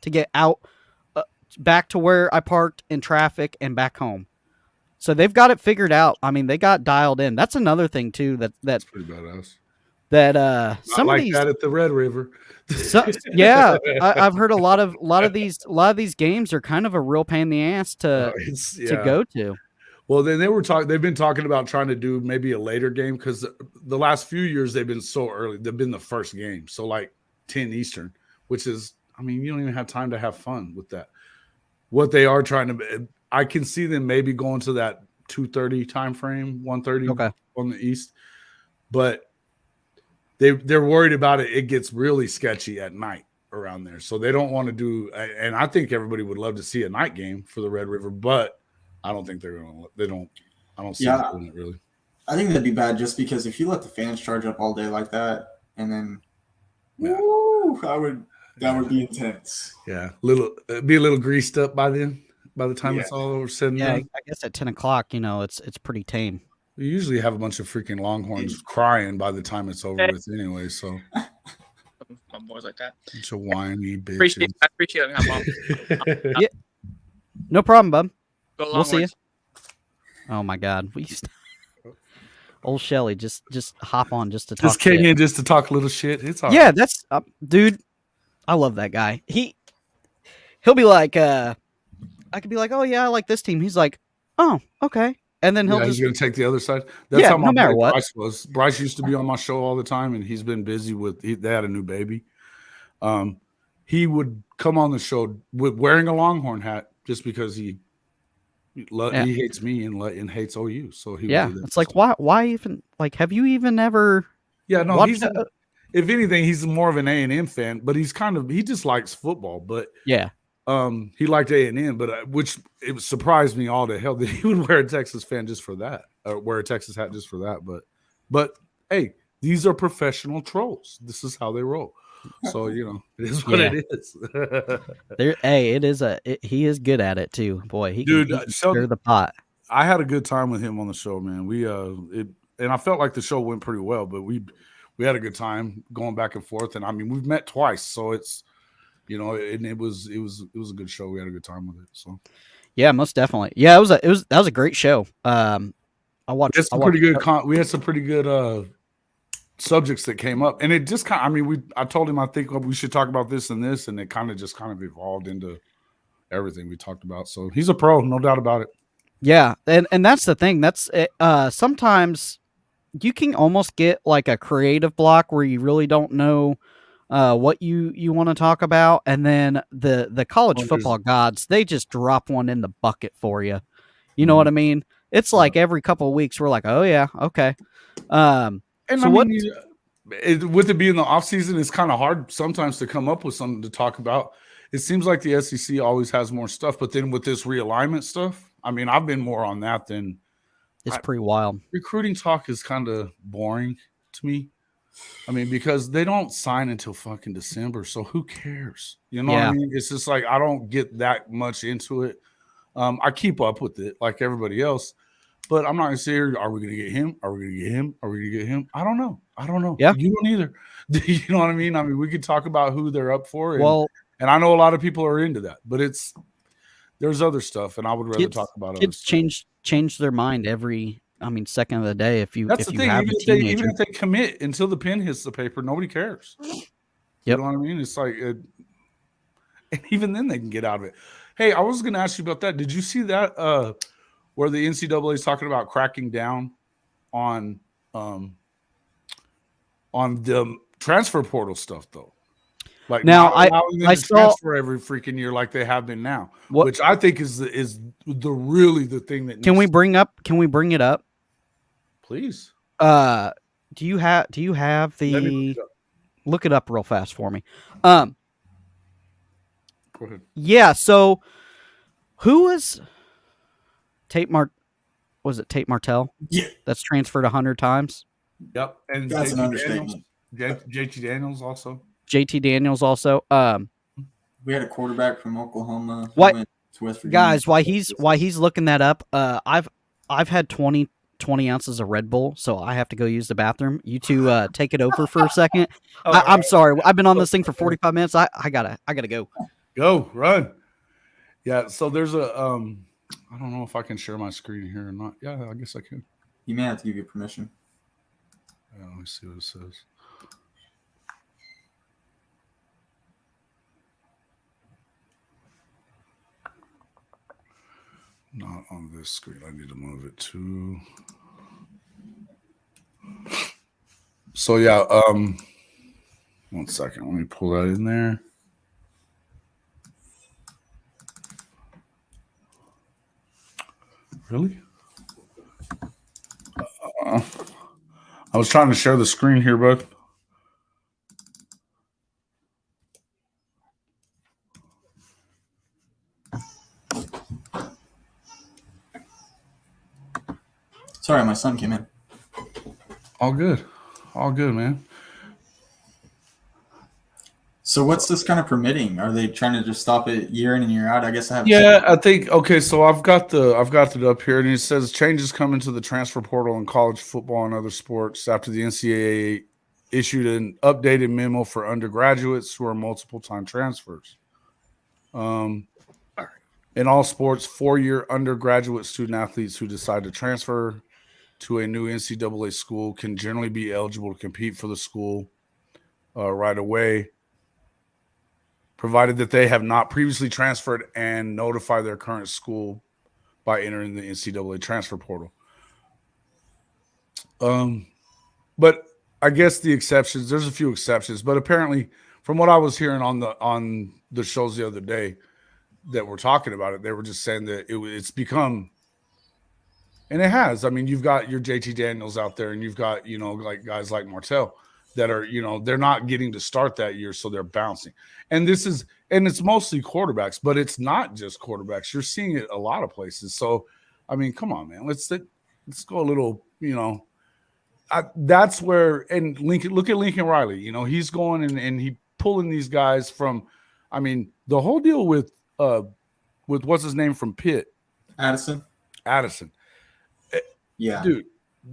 to get out back to where I parked in traffic and back home. So they've got it figured out. I mean, they got dialed in. That's another thing too. That's pretty badass. That some Not of like these that at the Red River. yeah, I've heard a lot of these games are kind of a real pain in the ass to go to. Well, then they've been talking about trying to do maybe a later game because the last few years they've been so early. They've been the first game, so like 10 Eastern, which is, I mean, you don't even have time to have fun with that. What they are trying to, I can see them maybe going to that 2:30 time frame, 1:30 on the East, but they're worried about it. It gets really sketchy at night around there, so they don't want to do. And I think everybody would love to see a night game for the Red River, but I don't think they're going to. They don't. I don't see them doing it really. I think that'd be bad just because if you let the fans charge up all day like that, and then, woo, that would be intense. Yeah, be a little greased up by then. By the time it's all over, said and done. I guess at 10 o'clock, it's pretty tame. We usually have a bunch of freaking Longhorns crying by the time it's over with anyway. So my boys like that. It's a whiny bitch. I appreciate it. Yeah, no problem, bub. Go we'll see you. Longhorns. Oh my God, old Shelly just hop on just to talk. Just came in just to talk a little shit. It's all right. Yeah, that's dude. I love that guy. He'll be like, I could be like, oh yeah, I like this team. He's like, oh okay, and then he's gonna take the other side. That's how my no matter what. Bryce was. Bryce used to be on my show all the time, and he's been busy they had a new baby. He would come on the show with wearing a Longhorn hat just because he hates me and hates OU. So it's like why even like have you even ever? Yeah, no, if anything, he's more of an A&M fan, but he just likes football. But yeah. He liked A&M, but which it surprised me all to hell that he would wear a Texas fan just for that, or wear a Texas hat just for that. But hey, these are professional trolls. This is how they roll. So it is what it is. He is good at it too. Boy, he can stir the pot. I had a good time with him on the show, man. And I felt like the show went pretty well, but we had a good time going back and forth. And I mean, we've met twice, so it's. And it was a good show. We had a good time with it. So, yeah, most definitely. Yeah, that was a great show. I watched. We had some pretty good subjects that came up, and it just kind. I mean, I told him I think we should talk about this, and it kind of evolved into everything we talked about. So he's a pro, no doubt about it. Yeah, and that's the thing. That's sometimes you can almost get like a creative block where you really don't know. What you want to talk about, and then the college football gods, they just drop one in the bucket for you. You know what I mean? It's like every couple of weeks we're like, oh yeah, okay. And so with it being the off season, it's kind of hard sometimes to come up with something to talk about. It seems like the SEC always has more stuff, but then with this realignment stuff, I mean, I've been more on that than it's pretty wild. Recruiting talk is kind of boring to me. I mean, because they don't sign until fucking December, so who cares? You know what I mean? It's just like I don't get that much into it. I keep up with it like everybody else, but I'm not gonna say, are we gonna get him? Are we gonna get him? Are we gonna get him? I don't know. Yeah, you don't either. You know what I mean? I mean, we could talk about who they're up for, and I know a lot of people are into that, but there's other stuff, and I would rather talk about kids change their mind every. I mean, second of the day. That's the thing. Even if they commit until the pen hits the paper, nobody cares. You know what I mean? It's like, and even then they can get out of it. Hey, I was going to ask you about that. Did you see that where the NCAA is talking about cracking down on the transfer portal stuff, though? Like now, I saw transfer every freaking year like they have been now, which I think is the thing that. Can we bring it up? Please. Do you have the look it up real fast for me? Go ahead. Yeah, so Who was Tate Was it Tate Martell? Yeah, That's transferred 100 times. Yep, and that's an JT understatement. JT Daniels also. JT Daniels also. We had a quarterback from Oklahoma who What went to West Virginia. guys? Why he's looking that up? I've had 20 ounces of Red Bull, so I have to go use the bathroom. You two take it over for a second. I'm sorry. I've been on this thing for 45 minutes. I gotta go. Go run. Yeah. So there's a I don't know if I can share my screen here or not. Yeah, I guess I can. You may have to give you permission. Yeah, let me see what it says. Not on this screen. I need to move it to. So yeah, 1 second. Let me pull that in there. Really? I was trying to share the screen here, bud. Sorry, my son came in. All good. All good, man. So what's this kind of permitting? Are they trying to just stop it year in and year out? I guess I have. Yeah, I think okay. So I've got it up here, and it says changes come into the transfer portal in college football and other sports after the NCAA issued an updated memo for undergraduates who are multiple-time transfers. In all sports, 4-year undergraduate student athletes who decide to transfer to a new NCAA school can generally be eligible to compete for the school right away, provided that they have not previously transferred and notify their current school by entering the NCAA transfer portal. But I guess the exceptions, there's a few exceptions, but apparently from what I was hearing on the shows the other day that were talking about it, they were just saying that it's become, and it has. I mean, you've got your JT Daniels out there, and you've got, like guys like Martell that are, they're not getting to start that year, so they're bouncing. And it's mostly quarterbacks, but it's not just quarterbacks. You're seeing it a lot of places. So, I mean, come on, man. Let's go a little, that's where, and look at Lincoln Riley. He's going and he pulling these guys from, I mean, the whole deal with what's his name from Pitt? Addison. Yeah. Dude,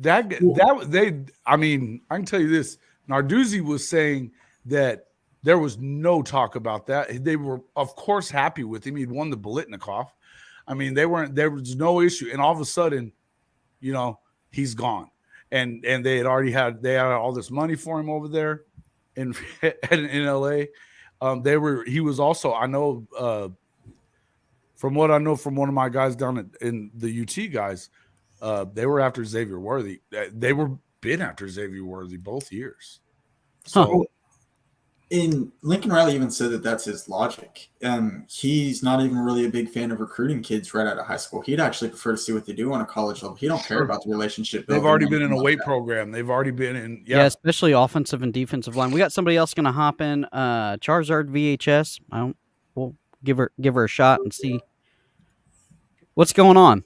I mean, I can tell you this. Narduzzi was saying that there was no talk about that. They were, of course, happy with him. He'd won the Biletnikoff. I mean, there was no issue. And all of a sudden, he's gone. And they had all this money for him over there in LA. He was also, I know, from what I know from one of my guys down in the UT guys, they were after Xavier Worthy. They were been after Xavier Worthy both years. So, in Lincoln Riley even said that that's his logic. He's not even really a big fan of recruiting kids right out of high school. He'd actually prefer to see what they do on a college level. He don't care about the relationship. They've already been in a weight program. They've already been in, yeah, especially offensive and defensive line. We got somebody else going to hop in. Charizard VHS. We'll give her a shot and see what's going on.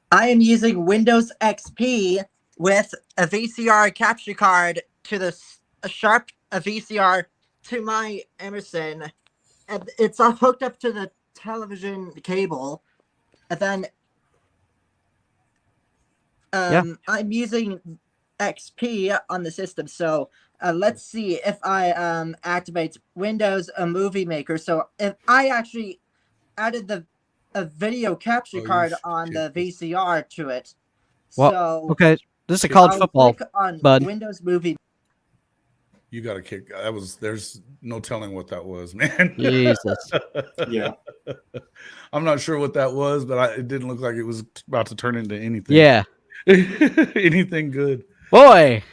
I am using Windows XP with a VCR capture card to a Sharp VCR to my Emerson. And it's hooked up to the television cable. And then I'm using XP on the system. So let's see if I activate Windows Movie Maker. So if I actually added a video capture card on the VCR to it. Well, so okay, this is a college football, click on bud. Windows Movie. You got to kick. There's no telling what that was, man. Jesus. Yeah. I'm not sure what that was, but it didn't look like it was about to turn into anything. Yeah. Anything good. Boy,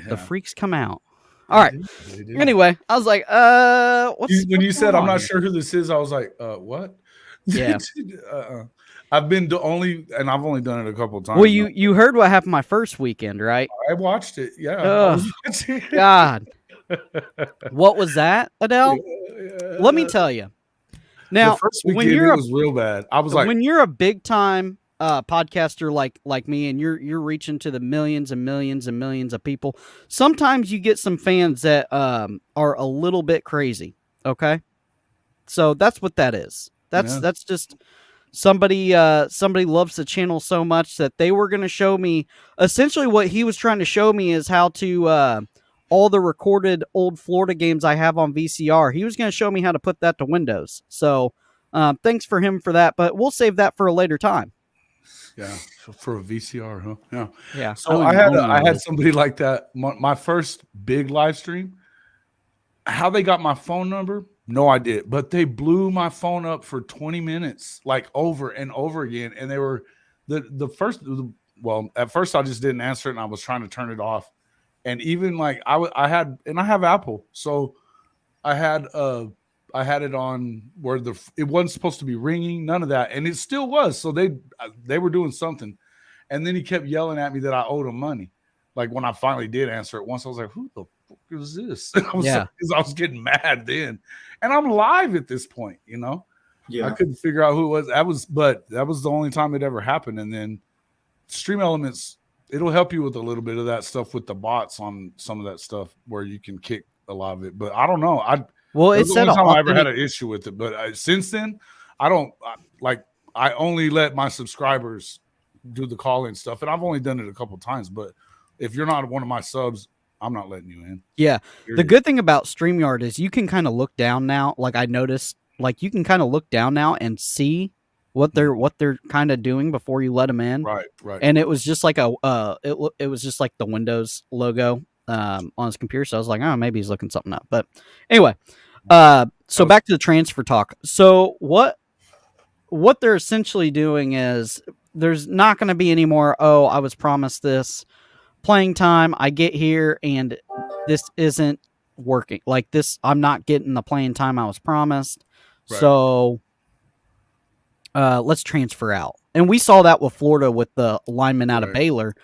Yeah. the freaks come out. All right. They did. Anyway, I was like, when you said, going I'm not on sure who this is, I was like, what? Yeah. I've only done it a couple of times. Well, you heard what happened my first weekend, right? I watched it. Yeah. Ugh, God. What was that, Adele? Let me tell you. Now, the first when weekend you're it a was real bad. I was like, when you're a big time podcaster like me, and you're reaching to the millions and millions and millions of people, sometimes you get some fans that are a little bit crazy. Okay, so that's what that is. Yeah. That's just somebody loves the channel so much that they were going to show me essentially what he was trying to show me is how to all the recorded old Florida games I have on VCR. He was going to show me how to put that to Windows. So thanks for him for that, but we'll save that for a later time. Yeah, for a VCR, huh? Yeah. Yeah. So I had somebody like that. My first big live stream. How they got my phone number, no idea. But they blew my phone up for 20 minutes, like over and over again. And they were the first. Well, at first I just didn't answer it, and I was trying to turn it off. And even like I have Apple, so I had it on where it wasn't supposed to be ringing, none of that, and it still was. So they were doing something, and then he kept yelling at me that I owed him money. Like when I finally did answer it once, I was like, "Who the fuck is this?" I was getting mad then, and I'm live at this point, you know. Yeah. I couldn't figure out who it was. That was the only time it ever happened, and then Stream Elements. It'll help you with a little bit of that stuff with the bots on some of that stuff where you can kick a lot of it. But I don't know. It's the only time I ever had an issue with it. But since then, I only let my subscribers do the call-in stuff, and I've only done it a couple times. But if you're not one of my subs, I'm not letting you in. Yeah. The good thing about StreamYard is you can kind of look down now. Like I noticed, like you can kind of look down now and see what they're kind of doing before you let them in. Right. And it was just like it was just like the Windows logo on his computer. So I was like, oh, maybe he's looking something up. But anyway, so back to the transfer talk. So what they're essentially doing is there's not going to be any more. Oh, I was promised this playing time. I get here and this isn't working. Like this, I'm not getting the playing time I was promised. Right. So let's transfer out. And we saw that with Florida with the lineman out of Baylor.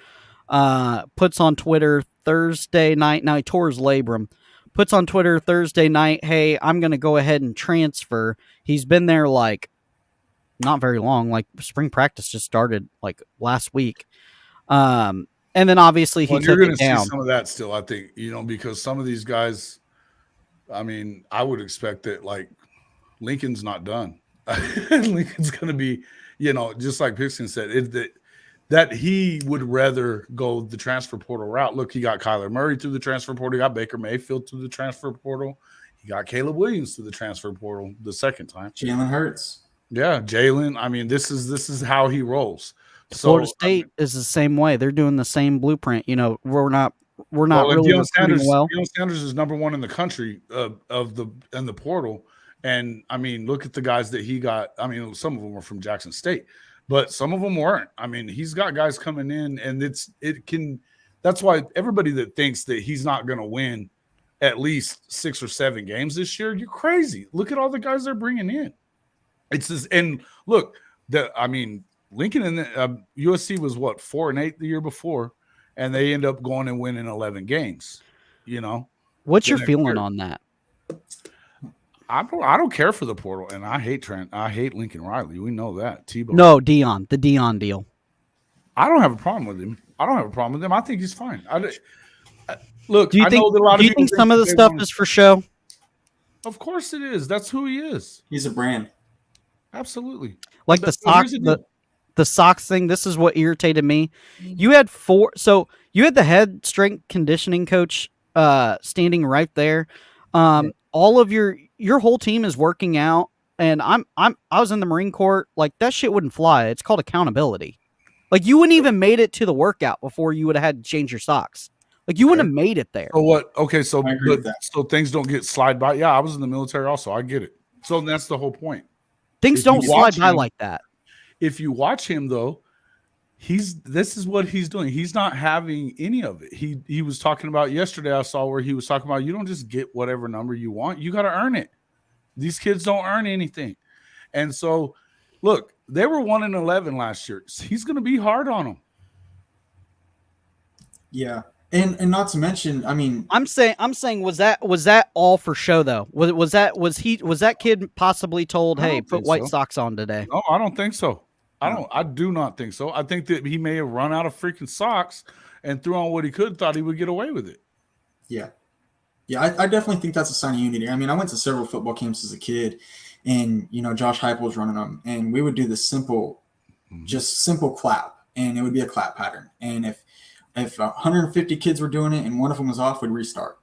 Puts on Twitter Thursday night. Now he tore his labrum. Puts on Twitter Thursday night, hey, I'm going to go ahead and transfer. He's been there like not very long. Like spring practice just started like last week. And then obviously he took it down. You're going to see some of that still, I think, because some of these guys, I mean, I would expect that like Lincoln's not done. Lincoln's going to be, just like Pixton said, that he would rather go the transfer portal route. Look, he got Kyler Murray through the transfer portal. He got Baker Mayfield through the transfer portal. He got Caleb Williams through the transfer portal the second time. Jalen Hurts. Yeah, Jalen. I mean, this is how he rolls. Florida State is the same way. They're doing the same blueprint. We're not really recruiting well. Deion Sanders is number one in the country in the portal. And I mean, look at the guys that he got. I mean, some of them were from Jackson State, but some of them weren't. I mean, he's got guys coming in, and that's why everybody that thinks that he's not going to win at least 6 or 7 games this year, you're crazy. Look at all the guys they're bringing in. It's just, and look, Lincoln and USC was what 4-8 the year before, and they end up going and winning 11 games. What's your feeling on that? I don't care for the portal, and I hate Lincoln Riley. We know that. Tebow. No, Deion, the Deion deal. I don't have a problem with him. I think he's fine. Look, do you think some of the stuff is for show? Of course it is. That's who he is. He's a brand. Absolutely. Like the socks, the socks thing. This is what irritated me. You had you had the head strength conditioning coach standing right there. All of your whole team is working out, and I was in the Marine Corps. Like that shit wouldn't fly. It's called accountability. Like you wouldn't even made it to the workout before you would have had to change your socks. Like you wouldn't have made it there. So what? Okay, so things don't get slide by. Yeah, I was in the military also. I get it. So that's the whole point. Things don't slide by like that. If you watch him though, this is what he's doing. He's not having any of it. He was talking about yesterday. I saw where he was talking about you don't just get whatever number you want. You got to earn it. These kids don't earn anything. And so, look, they were 1-11 last year. He's going to be hard on them. Yeah, And not to mention, I mean, I'm saying was that all for show though? Was that kid possibly told, I hey, don't put think white so. socks on today? No, I don't think so. No. I do not think so. I think that he may have run out of freaking socks and threw on what he could, thought he would get away with it. Yeah. Yeah, I definitely think that's a sign of unity. I mean, I went to several football camps as a kid, and Josh Heupel was running them, and we would do this simple clap, and it would be a clap pattern. And if 150 kids were doing it and one of them was off, we'd restart.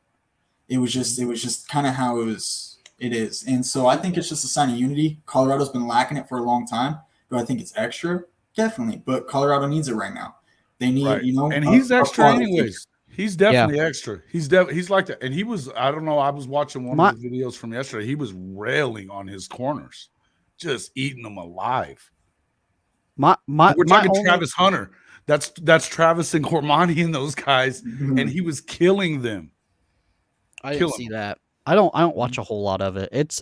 It was just kind of how it is. And so I think it's just a sign of unity. Colorado's been lacking it for a long time. Do I think it's extra? Definitely, but Colorado needs it right now. They need, Right. And a- he's a extra quality anyways. He's definitely extra. He's like that. And he was, I don't know, I was watching one of the videos from yesterday. He was railing on his corners, just eating them alive. We're talking Travis Hunter. That's Travis and Cormani and those guys, and he was killing them. I didn't see that. I don't watch a whole lot of it.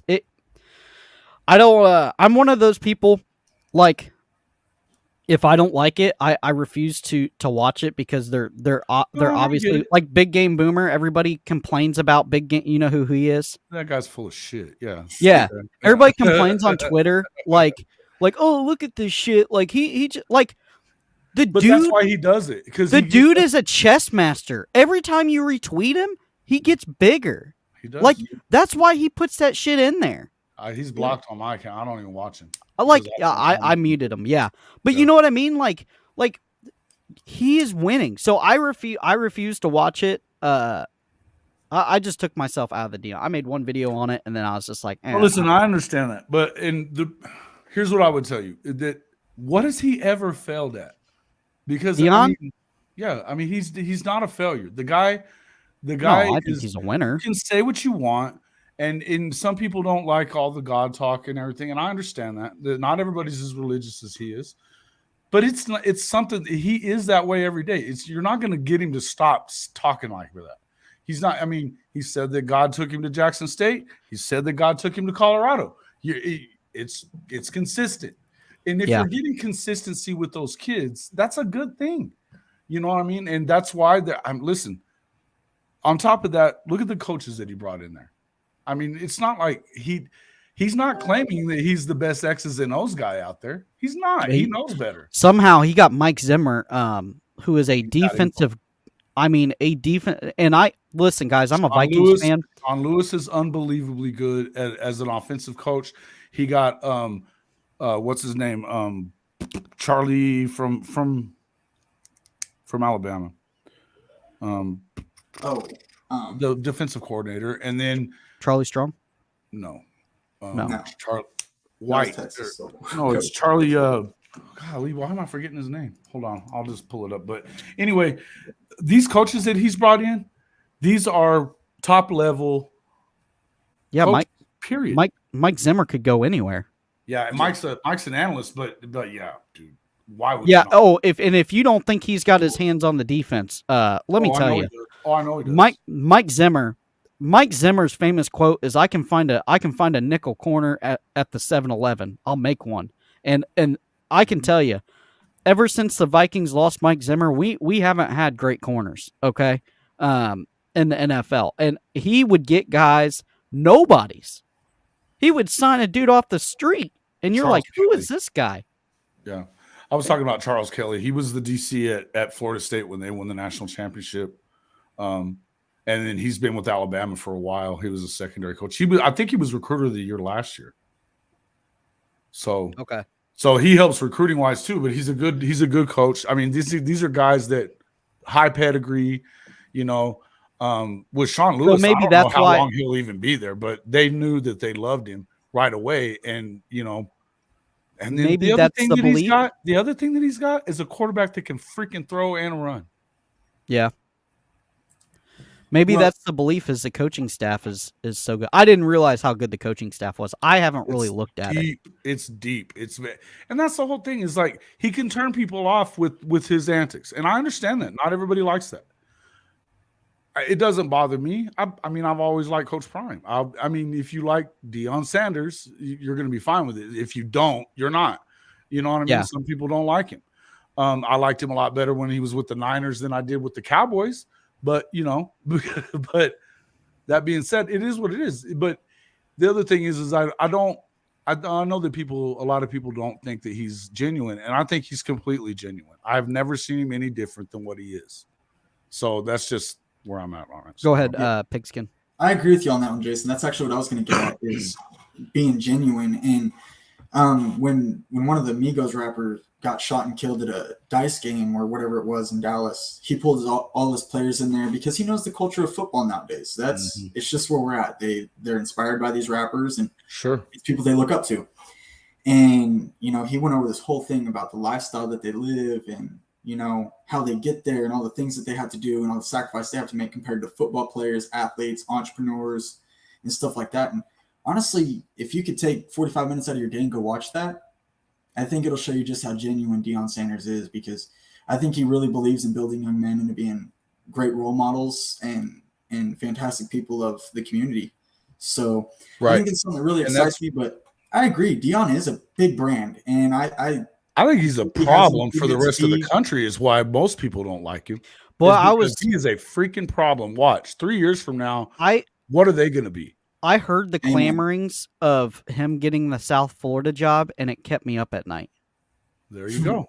I'm one of those people, like, if I don't like it, I refuse to watch it because they're obviously like Big Game Boomer. Everybody complains about Big Game. You know who he is? That guy's full of shit. Yeah. Yeah. Everybody complains on Twitter, like, oh, look at this shit. Like he just, like but dude. That's why he does it, because the dude is a chess master. Every time you retweet him, he gets bigger. He does. Like, that's why he puts that shit in there. He's blocked on my account. I don't even watch him. I muted him. Yeah. But you know what I mean? Like he is winning. So I refuse to watch it. I just took myself out of the deal. I made one video on it and then I was just like, well, listen, I understand that. But here's what I would tell you. That what has he ever failed at? Because he's not a failure. The guy I think he's a winner. You can say what you want. And some people don't like all the God talk and everything, and I understand that not everybody's as religious as he is, but it's something. He is that way every day. You're not going to get him to stop talking like that. He's not. I mean, he said that God took him to Jackson State. He said that God took him to Colorado. It's consistent, and if you're getting consistency with those kids, that's a good thing. You know what I mean? And that's why listen. On top of that, look at the coaches that he brought in there. I mean, it's not like he's not claiming that he's the best X's and O's guy out there. He's not. He knows better. Somehow he got Mike Zimmer, who is a defensive. I mean, and listen, guys, I'm a Vikings fan. Sean Lewis is unbelievably good as an offensive coach. He got what's his name? Charlie from Alabama. The defensive coordinator, and then Charlie Strong. No. No. Charlie White. No, it's Charlie. Golly, why am I forgetting his name? Hold on, I'll just pull it up. But anyway, these coaches that he's brought in, these are top level. Yeah, coaches, period. Mike Zimmer could go anywhere. Yeah, Mike's an analyst, but yeah, dude. Why would if you don't think he's got his hands on the defense, let me tell you. I know he does. Mike Zimmer's famous quote is, I can find a nickel corner at the 7-Eleven. I'll make one. And I can tell you, ever since the Vikings lost Mike Zimmer, we haven't had great corners, okay? In the NFL. And he would get guys, nobodies. He would sign a dude off the street and you're like, who is this guy? Yeah. I was talking about Charles Kelly. He was the DC at Florida State when they won the national championship. And then he's been with Alabama for a while. He was a secondary coach. I think he was recruiter of the year last year. So okay. So he helps recruiting wise too, but he's a good coach. I mean, these are guys that high pedigree, with Sean Lewis. Well, maybe I don't that's know how why long he'll even be there, but they knew that they loved him right away. And and then maybe that's the belief. The other thing that he's got is a quarterback that can freaking throw and run. Yeah. Maybe that's the belief, is the coaching staff is so good. I didn't realize how good the coaching staff was. I haven't really looked at it. It's deep. And that's the whole thing, is like he can turn people off with his antics. And I understand that. Not everybody likes that. It doesn't bother me. I mean, I've always liked Coach Prime. I mean, if you like Deion Sanders, you're going to be fine with it. If you don't, you're not. You know what I mean? Yeah. Some people don't like him. I liked him a lot better when he was with the Niners than I did with the Cowboys. But but that being said, it is what it is. But the other thing is I know that a lot of people don't think that he's genuine, and I think he's completely genuine. I've never seen him any different than what he is. So that's just where I'm at on it. Go ahead, Pigskin. I agree with you on that one, Jason. That's actually what I was going to get at is being genuine. And when one of the Migos rappers got shot and killed at a dice game or whatever it was in Dallas, he pulled all his players in there because he knows the culture of football nowadays. It's just where we're at. They're inspired by these rappers and it's people they look up to. And he went over this whole thing about the lifestyle that they live and how they get there and all the things that they have to do and all the sacrifice they have to make compared to football players, athletes, entrepreneurs, and stuff like that. And honestly, if you could take 45 minutes out of your day and go watch that, I think it'll show you just how genuine Deion Sanders is, because I think he really believes in building young men into being great role models and fantastic people of the community. So I think it's something that really excites me, but I agree. Deion is a big brand, and I think he's a problem for the rest of the country is why most people don't like him. Well, he is a freaking problem. Watch 3 years from now. What are they going to be? I heard the clamorings of him getting the South Florida job, and it kept me up at night. There you go.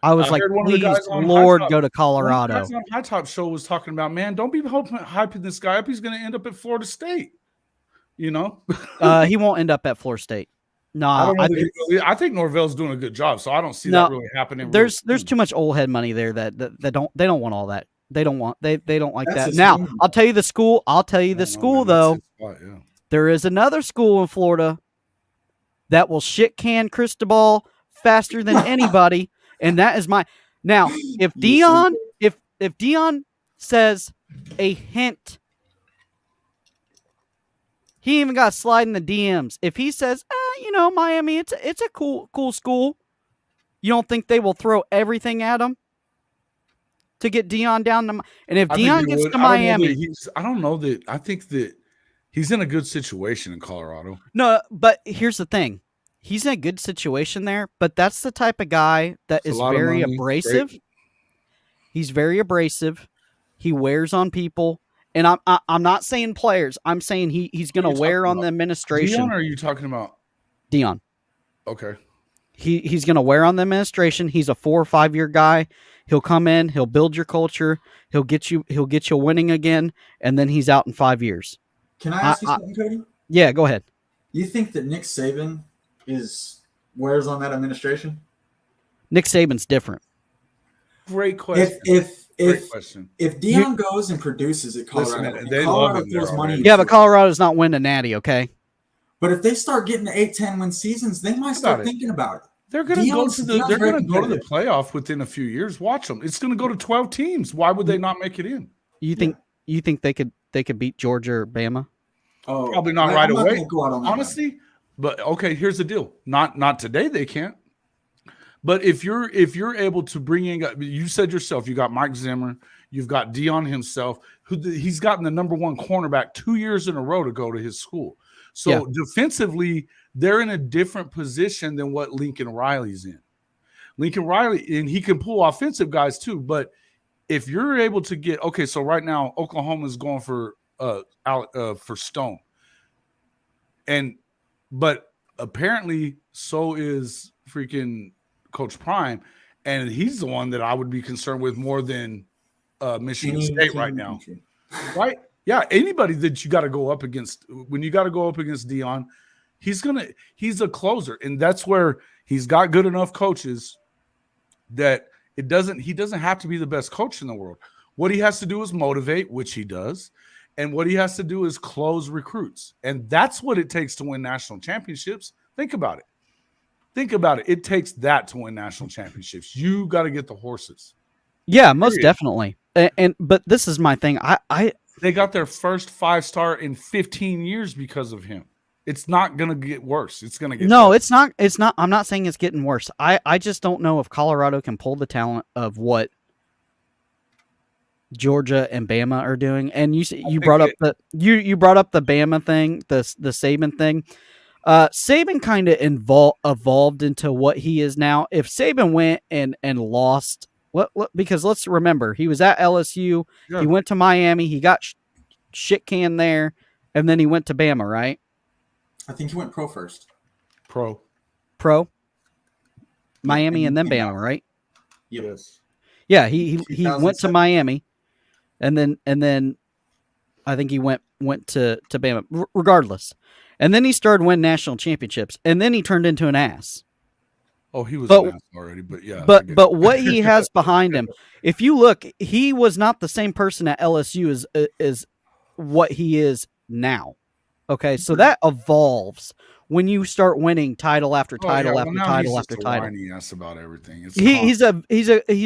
I was like, please, Lord, go to Colorado. One of the guys on High Top Show was talking about, man, don't be hyping this guy up. He's going to end up at Florida State. He won't end up at Florida State. No, I think Norvell's doing a good job, so I don't see that really happening. There's too much old head money there that they don't want all that. They don't like that. Now, I'll tell you the school. Though. There is another school in Florida that will shit can Cristobal faster than anybody, and that is Now, if Deion, if Deion says a hint, he even got slide in the DMs. If he says, Miami, it's a cool school, you don't think they will throw everything at him to get Deion down to? And if Deion gets to Miami, I don't know that. I think that he's in a good situation in Colorado. No, but here's the thing. He's in a good situation there, but that's the type of guy that is very abrasive. Great. He's very abrasive. He wears on people. And I'm not saying players. I'm saying he's going to wear on the administration. Deion, or are you talking about? Deion. Okay. He's going to wear on the administration. He's a 4 or 5 year guy. He'll come in. He'll build your culture. He'll get you winning again, and then he's out in 5 years. Can I ask you something, Cody? Yeah, go ahead. You think that Nick Saban wears on that administration? Nick Saban's different. Great question. Great question. If Deion goes and produces at Colorado, Colorado throws money. Yeah, but Colorado's not winning the Natty, okay? But if they start getting to 8-10 win seasons, they might start thinking about it. They're going to go to the playoff within a few years. Watch them. It's going to go to 12 teams. Why would they not make it in? You think they could beat Georgia or Bama? Oh, probably not right away. Honestly, but okay, here's the deal. Not today they can't. But if you're able to bring in, you said yourself, you got Mike Zimmer, you've got Deion himself, he's gotten the number 1 cornerback 2 years in a row to go to his school. So defensively, they're in a different position than what Lincoln Riley's in. Lincoln Riley, and he can pull offensive guys too. But if you're able to get, okay, so right now Oklahoma's going for Stone, but apparently so is freaking Coach Prime, and he's the one that I would be concerned with more than Michigan State right now, right? Yeah, anybody that you got to go up against, when you got to go up against Deion, he's a closer, and that's where he's got good enough coaches that he doesn't have to be the best coach in the world. What he has to do is motivate, which he does, and what he has to do is close recruits, and that's what it takes to win national championships. Think about it. It takes that to win national championships. You got to get the horses. Yeah, most definitely. But this is my thing. They got their first 5-star in 15 years because of him. It's not going to get worse. It's going to get better. It's not. It's not. I'm not saying it's getting worse. I just don't know if Colorado can pull the talent of what Georgia and Bama are doing. And you brought up the Bama thing, the Saban thing. Saban kind of evolved into what he is now. If Saban went and lost, Because let's remember, he was at LSU. Yeah. He went to Miami. He got shit canned there, and then he went to Bama, right? I think he went pro first. Pro. Miami and then came Bama, out. right? Yep. Yes. Yeah, he went to 2007. Miami, and then I think he went to Bama. Regardless, and then he started winning national championships, and then he turned into an ass. Oh, he was But- an ass already, but yeah. I But get but what he has behind him, if you look, he was not the same person at LSU as what he is now. Okay, so that evolves when you start winning title after Oh, yeah, title well, after now title he's after just a title. whiny ass about everything. It's He's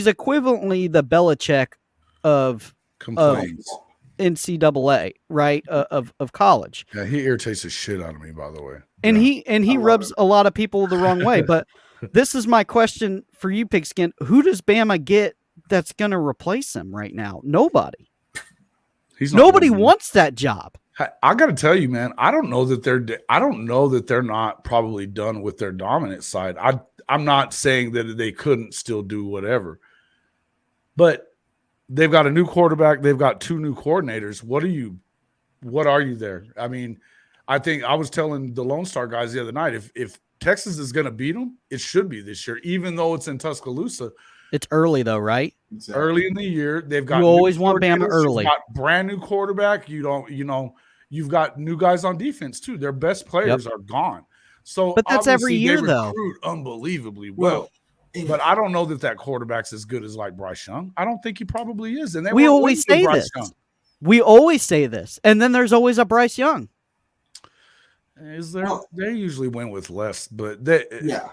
equivalently the Belichick of complaints. NCAA, right? Of college. Yeah, he irritates the shit out of me, by the way. And Yeah. he I love rubs it. a lot of people the wrong way. But this is my question for you, Pigskin. Who does Bama get that's going to replace him right now? Nobody. He's not Nobody good, man. wants that job. I got to tell you, man. I don't know that they're not probably done with their dominant side. I'm not saying that they couldn't still do whatever, but they've got a new quarterback. They've got 2 new coordinators. What are you there? I mean, I think I was telling the Lone Star guys the other night, if Texas is going to beat them, it should be this year, even though it's in Tuscaloosa. It's early though, right? Exactly. Early in the year, they've got You new always want Bama coordinators, early. You've got brand new quarterback. You've got new guys on defense too. Their best players are gone. So, But that's every obviously year, they though. recruit unbelievably well. But I don't know that quarterback's as good as like Bryce Young. I don't think he probably is. And We always say this. We always say this, and then there's always a Bryce Young. Is there? Well- They usually win with less, but they, Yeah.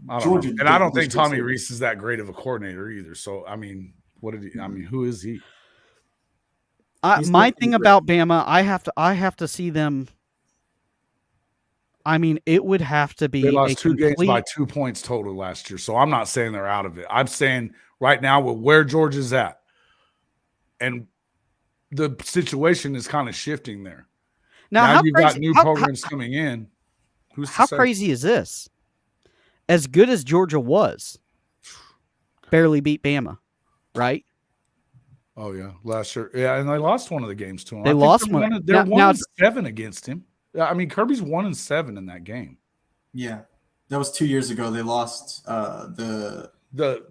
I don't Georgia know. And I don't did think this Tommy year. Reese is that great of a coordinator either. So I mean, who is he? He's My not thing great. about Bama, I have to see them. I mean, it would have to be They lost 2 games by complete- 2 points total last year. So I'm not saying they're out of it. I'm saying right now with where Georgia's at, and the situation is kind of shifting there. Now how you've crazy, got new how- programs coming in. Who's to How say? crazy is this? As good as Georgia was, barely beat Bama, right? Oh yeah, last year. Yeah, and they lost one of the games to him. They I think lost they're one. They're Now 1-7 against him. Yeah, I mean Kirby's 1-7 in that game. Yeah. That was 2 years ago. They lost They Conference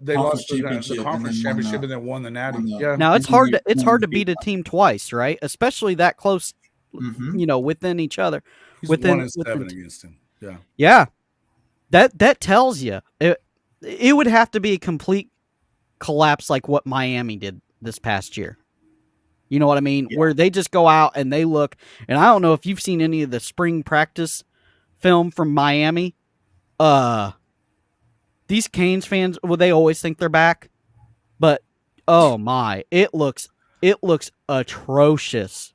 lost the championship and conference then championship won and then won the Natty. won the- Yeah, Now it's And hard they- to and they beat a beat team twice, right? Especially that close, Mhm. within each other. he's within- 1-7 within- against him. Yeah. Yeah, that tells you it would have to be a complete collapse like what Miami did this past year. You know what I mean? Yeah. Where they just go out and they look, and I don't know if you've seen any of the spring practice film from Miami. These Canes fans, well, they always think they're back, but oh my, it looks atrocious.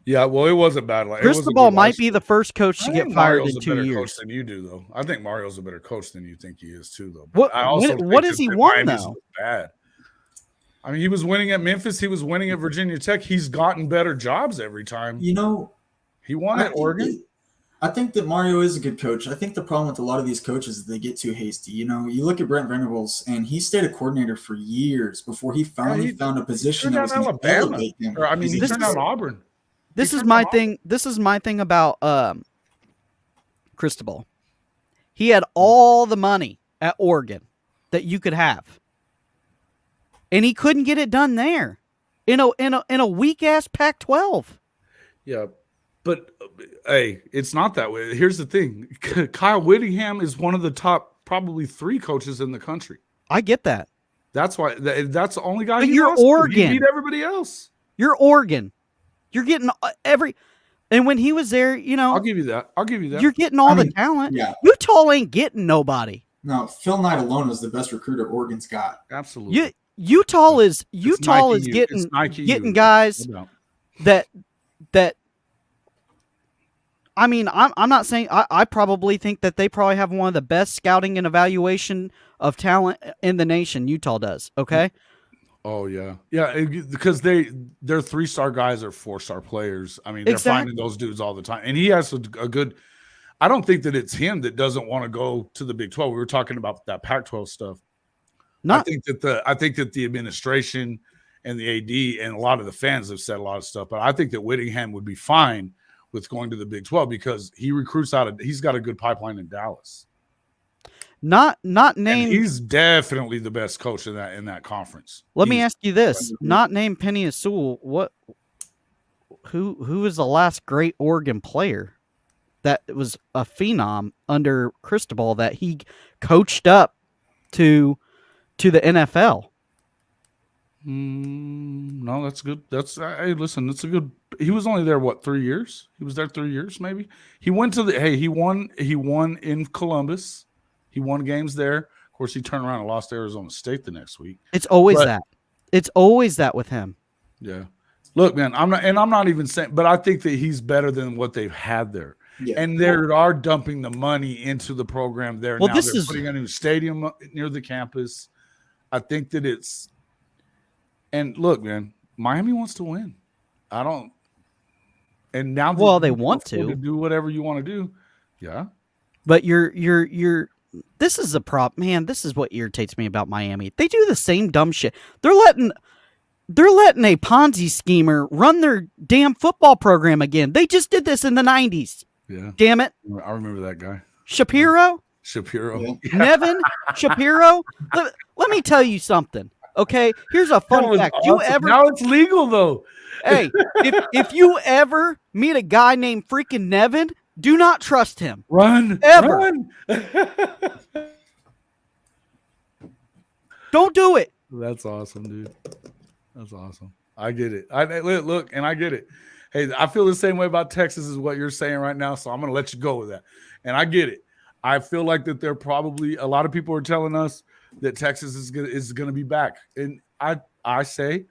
Yeah, well, it wasn't bad. Like, it was a Cristobal good might watch. be the first coach to I get think fired Mario's in a 2 better years. coach than you do, though. I think Mario's a better coach than you think he is, too, though. What- I also when- think what has he that won, Miami's though? Bad. I mean, he was winning at Memphis. He was winning at Virginia Tech. He's gotten better jobs every time. You know, He won at Oregon. I think that Mario is a good coach. I think the problem with a lot of these coaches is they get too hasty. You know, you look at Brent Venables, and he stayed a coordinator for years before he finally found a position that was turned going down to Alabama. elevate him. Or, I mean, he This turned is- down Auburn. This He is turned my down thing. This is my thing about Cristobal. He had all the money at Oregon that you could have, and he couldn't get it done there in a weak ass Pac-12. Yeah, but hey, it's not that way. Here's the thing: Kyle Whittingham is one of the top, probably 3 coaches in the country. I get that. That's why. That's the only guy. But he you're lost to. Oregon. He beat everybody else. You're Oregon. You're getting and when he was there, I'll give you that. you're getting all I the mean, talent. Yeah. Utah ain't getting nobody. No, Phil Knight alone was the best recruiter Oregon's got. Absolutely. Utah is It's Nike is U. getting It's Nike getting U. guys No doubt. that I mean, I'm not saying I probably think that they probably have one of the best scouting and evaluation of talent in the nation. Utah does. Okay. Oh yeah, because their 3-star guys are 4-star players. I mean, they're Exactly. finding those dudes all the time, and he has a good. I don't think that it's him that doesn't want to go to the Big 12. We were talking about that Pac-12 stuff. I think that the administration and the AD and a lot of the fans have said a lot of stuff, but I think that Whittingham would be fine with going to the Big 12 because he recruits he's got a good pipeline in Dallas. Not named. And he's definitely the best coach in that conference. Let me ask you this: not named Penny Sewell. Who was the last great Oregon player that was a phenom under Cristobal that he coached up to the NFL? No, that's good. Hey, listen, that's a good. He was only there 3 years? He was there 3 years, maybe. He went to he won in Columbus. He won games there. Of course, he turned around and lost to Arizona State the next week. It's always that. It's always that with him. Yeah. Look, man, I'm not even saying, but I think that he's better than what they've had there. Yeah. And they are dumping the money into the program there. Well, now they're putting a new stadium near the campus. I think that it's – and look, man, Miami wants to win. I don't – and now they want to do whatever you want to do. Yeah. But you're this is a prop, man. This is what irritates me about Miami. They do the same dumb shit. They're letting a Ponzi schemer run their damn football program again. They just did this in the 90s. Yeah. Damn it. I remember that guy. Shapiro. Yeah. Nevin Shapiro. Let me tell you something. Okay, here's a fun fact. Awesome. Now it's legal though. Hey, if you ever meet a guy named freaking Nevin, do not trust him. Run. Don't do it. That's awesome, dude. That's awesome. I get it. Look, and I get it. Hey, I feel the same way about Texas as what you're saying right now, so I'm going to let you go with that. And I get it. I feel like that they're probably – a lot of people are telling us that Texas is going to be back. And I say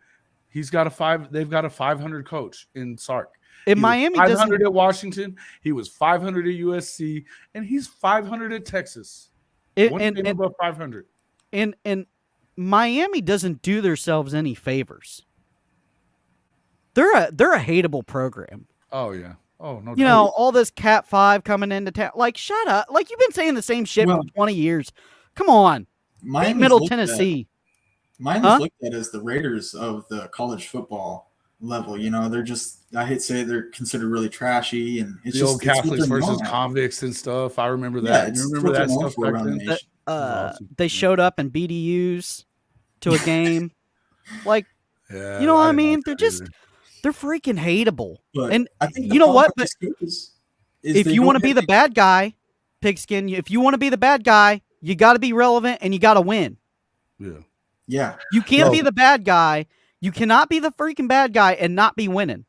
they've got a 500 coach in Sark. In Miami, 500 at Washington. He was 500 at USC, and he's 500 at Texas. And above 500. And Miami doesn't do themselves any favors. They're a hateable program. Oh yeah. Oh no. You know, all this Cat 5 coming into town. Like, shut up. Like, you've been saying the same shit for 20 years. Come on. Beat Middle Tennessee. Miami's looked at as the Raiders of the college football level. You know, they're just, I hate to say it, they're considered really trashy, and it's the old Catholics versus convicts and stuff. I remember that. You remember that stuff back then? Awesome. They showed up in BDUs to a game. Like, yeah, you know what I mean? They're freaking hateable. But and I think you know what? But is if you want to be the bad guy, Pigskin, if you want to be the bad guy, you got to be relevant and you got to win. Yeah. Yeah. You can't be the bad guy. You cannot be the freaking bad guy and not be winning.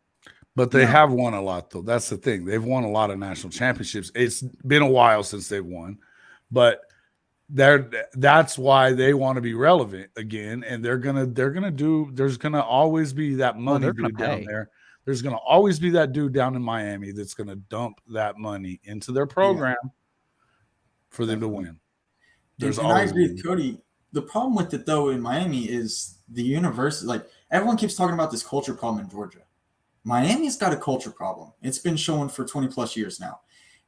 But they have won a lot, though. That's the thing. They've won a lot of national championships. It's been a while since they've won, but that's why they want to be relevant again. And they're gonna do. There's gonna always be that money dude down there. There's gonna always be that dude down in Miami that's gonna dump that money into their program for them to win. And I agree with Cody. The problem with it, though, in Miami is the university. Like, everyone keeps talking about this culture problem in Georgia. Miami's got a culture problem. It's been showing for 20 plus years now.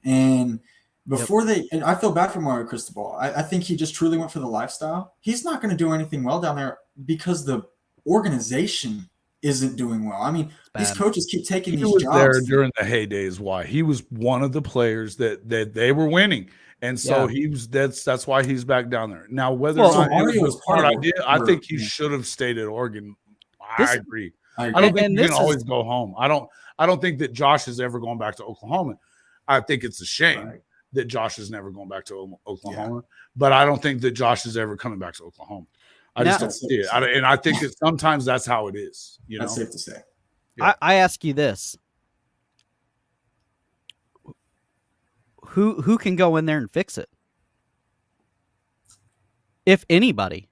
And before and I feel bad for Mario Cristobal. I think he just truly went for the lifestyle. He's not going to do anything well down there because the organization isn't doing well. I mean, these coaches keep taking these jobs. He was there during the heydays. Why? He was one of the players that they were winning. And so that's why he's back down there. Now, whether or not it was a smart idea, I think he should have stayed at Oregon. I agree. I don't think you can always go home. I don't think that Josh is ever going back to Oklahoma. I think it's a shame that Josh is never going back to Oklahoma. But I don't think that Josh is ever coming back to Oklahoma. I just don't see it. And I think that sometimes that's how it is. You know, that's safe to say. Yeah. I ask you this. Who can go in there and fix it? If anybody.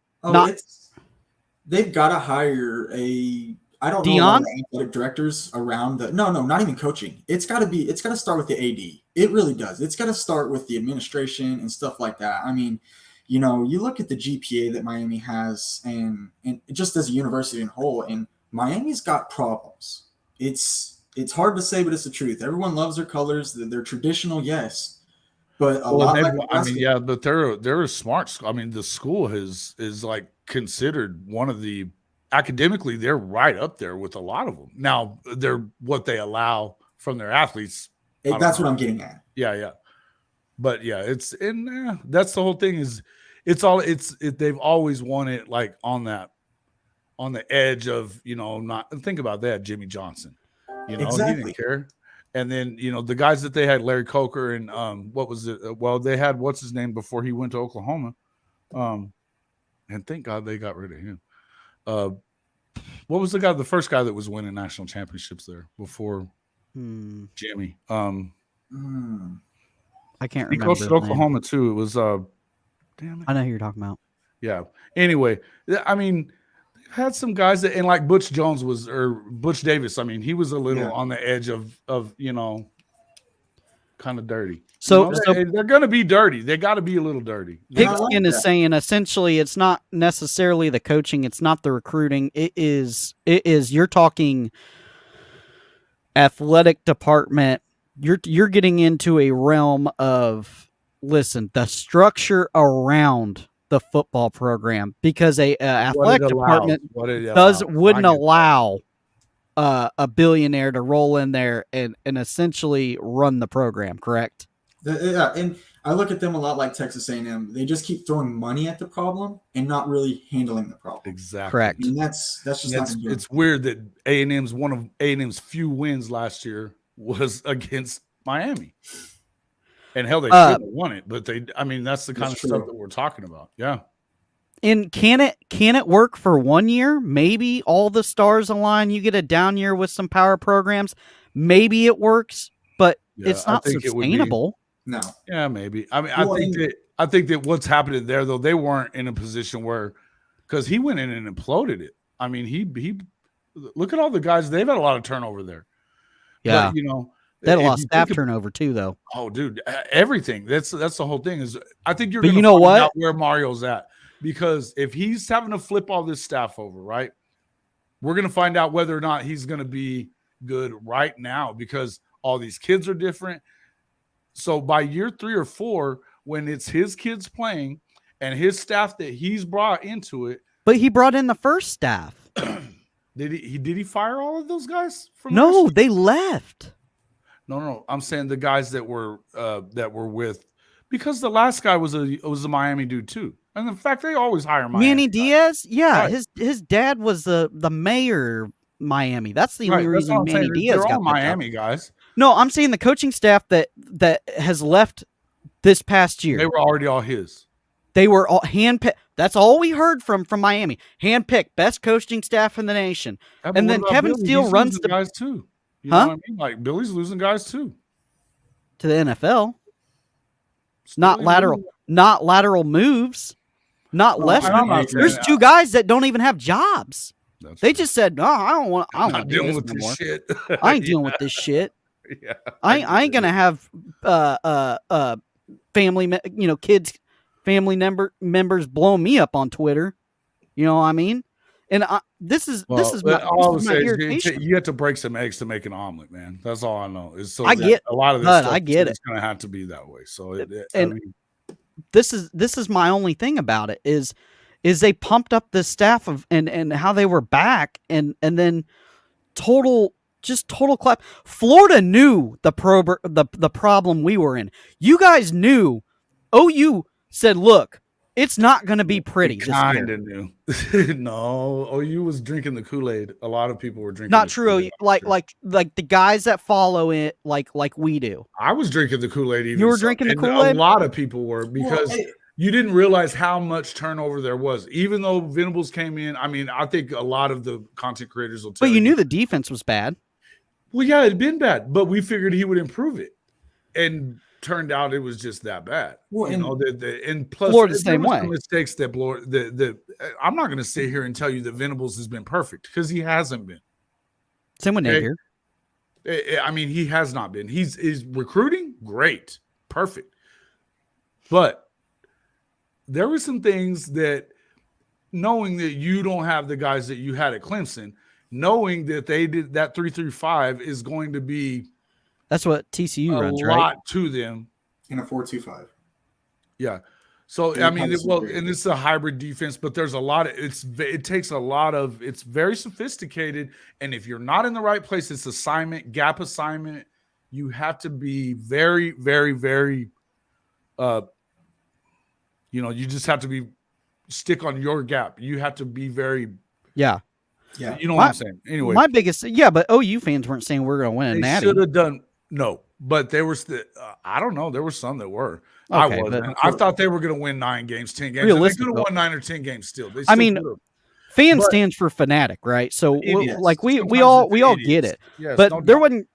They've got to hire I don't Dion? know athletic directors around no, not even coaching. It's got to start with the AD. It really does. It's got to start with the administration and stuff like that. I mean, you know, you look at the GPA that Miami has and just as a university in whole, and Miami's got problems. It's hard to say, but it's the truth. Everyone loves their colors. They're traditional, yes. But but they're a smart school. I mean, the school is like considered one of the academically, they're right up there with a lot of them. Now, they're what they allow from their athletes. That's what I'm getting at. Yeah. But yeah, that's the whole thing is they've always won it like on the edge of, not think about that. Jimmy Johnson, Exactly. he didn't care. And then, the guys that they had, Larry Coker and what was it? Well, they had what's his name before he went to Oklahoma. And thank God they got rid of him. What was the first guy that was winning national championships there before Jimmy? I can't remember. He coached at Oklahoma too. It was damn it. I know who you're talking about. Yeah. Anyway, I mean, had some guys that, and like Butch Jones or Butch Davis. I mean, he was a little on the edge of kind of dirty. So they're going to be dirty. They got to be a little dirty. Pigskin is saying essentially it's not necessarily the coaching, it's not the recruiting. It is you're talking athletic department. You're getting into a realm of the structure around the football program, because a athletic department wouldn't allow a billionaire to roll in there and essentially run the program, correct? Yeah, and I look at them a lot like Texas A&M. They just keep throwing money at the problem and not really handling the problem. Exactly. Correct. And that's just not good. It's weird that A&M's one of A&M's few wins last year was against Miami. And hell, they should have won it, but that's the kind of stuff that we're talking about. Yeah. And can it work for 1 year? Maybe all the stars align. You get a down year with some power programs. Maybe it works, but it's not sustainable. No. Yeah, maybe. I mean, I think that what's happening there, though, they weren't in a position where, because he went in and imploded it. I mean, he look at all the guys. They've had a lot of turnover there. Yeah. But, they had a lot of staff turnover too, though. Oh, dude, everything. That's the whole thing. Is I think you're. But gonna you know find what? out where Mario's at, because if he's having to flip all this staff over, right, we're gonna find out whether or not he's gonna be good right now, because all these kids are different. So by year 3 or 4, when it's his kids playing and his staff that he's brought into it, but he brought in the first staff. Did he fire all of those guys from? No, they left. No. I'm saying the guys that were with, because the last guy was a Miami dude too. And in fact, they always hire Miami. Manny Diaz? Yeah, right. his dad was the mayor of Miami. That's the only reason Manny Diaz got Miami guys. No, I'm saying the coaching staff that has left this past year. They were already all his. They were all handpicked. That's all we heard from Miami. Handpicked, best coaching staff in the nation. Yeah, and then Kevin Billy? Steele He's runs the guys too. You know what I mean? Like Billy's losing guys too to the NFL. Not lateral moves. Not less. There's 2 guys that don't even have jobs. They just said, "No, I don't want to deal with this shit. I ain't dealing with this shit. Yeah, I ain't gonna have family, kids, family members blowing me up on Twitter. You know what I mean? And this is my irritation. You have to break some eggs to make an omelet, man. That's all I know. I get a lot of this stuff. I get it's going to have to be that way. So, this is my only thing about it is they pumped up the staff and how they were back and then total clap. Florida knew the problem we were in. You guys knew. OU said, "Look, it's not going to be pretty." Kind of knew. No, OU was drinking the Kool-Aid. A lot of people were drinking. Not true. Like the guys that follow it, like we do. I was drinking the Kool-Aid. You were drinking the Kool-Aid. A lot of people were, because you didn't realize how much turnover there was. Even though Venables came in, I mean, I think a lot of the content creators will tell you. But you knew the defense was bad. Well, yeah, it'd been bad, but we figured he would improve it, and turned out it was just that bad. Well, and plus, Florida the same way. Mistakes that I'm not going to sit here and tell you that Venables has been perfect, because he hasn't been. Same with Napier. I mean, he has not been. He's recruiting great, perfect, but there were some things that, knowing that you don't have the guys that you had at Clemson, knowing that they did that 3-3-5 is going to be. That's what TCU runs, right? A lot to them. In a 4-2-5. Yeah. So Yeah, I mean, Patterson well, great. and it's a hybrid defense, but there's a lot of it takes a lot of it's very sophisticated, and if you're not in the right place, it's gap assignment. You have to be very, very, very, you just have to be stick on your gap. You have to be very, Yeah. Yeah. you know what I'm saying. Anyway, My biggest, but OU fans weren't saying we're going to win a they natty. should have done but there was I don't know. There were some that were. I Okay, wasn't. but I thought they were going to win 9 games, 10 games. And they Realistic, could have though. won 9 or 10 games still. They I still mean, could've. fan But- stands for fanatic, right? So Idiots. like we Sometimes all it's get idiots. it. Yes, But no there doubt. wasn't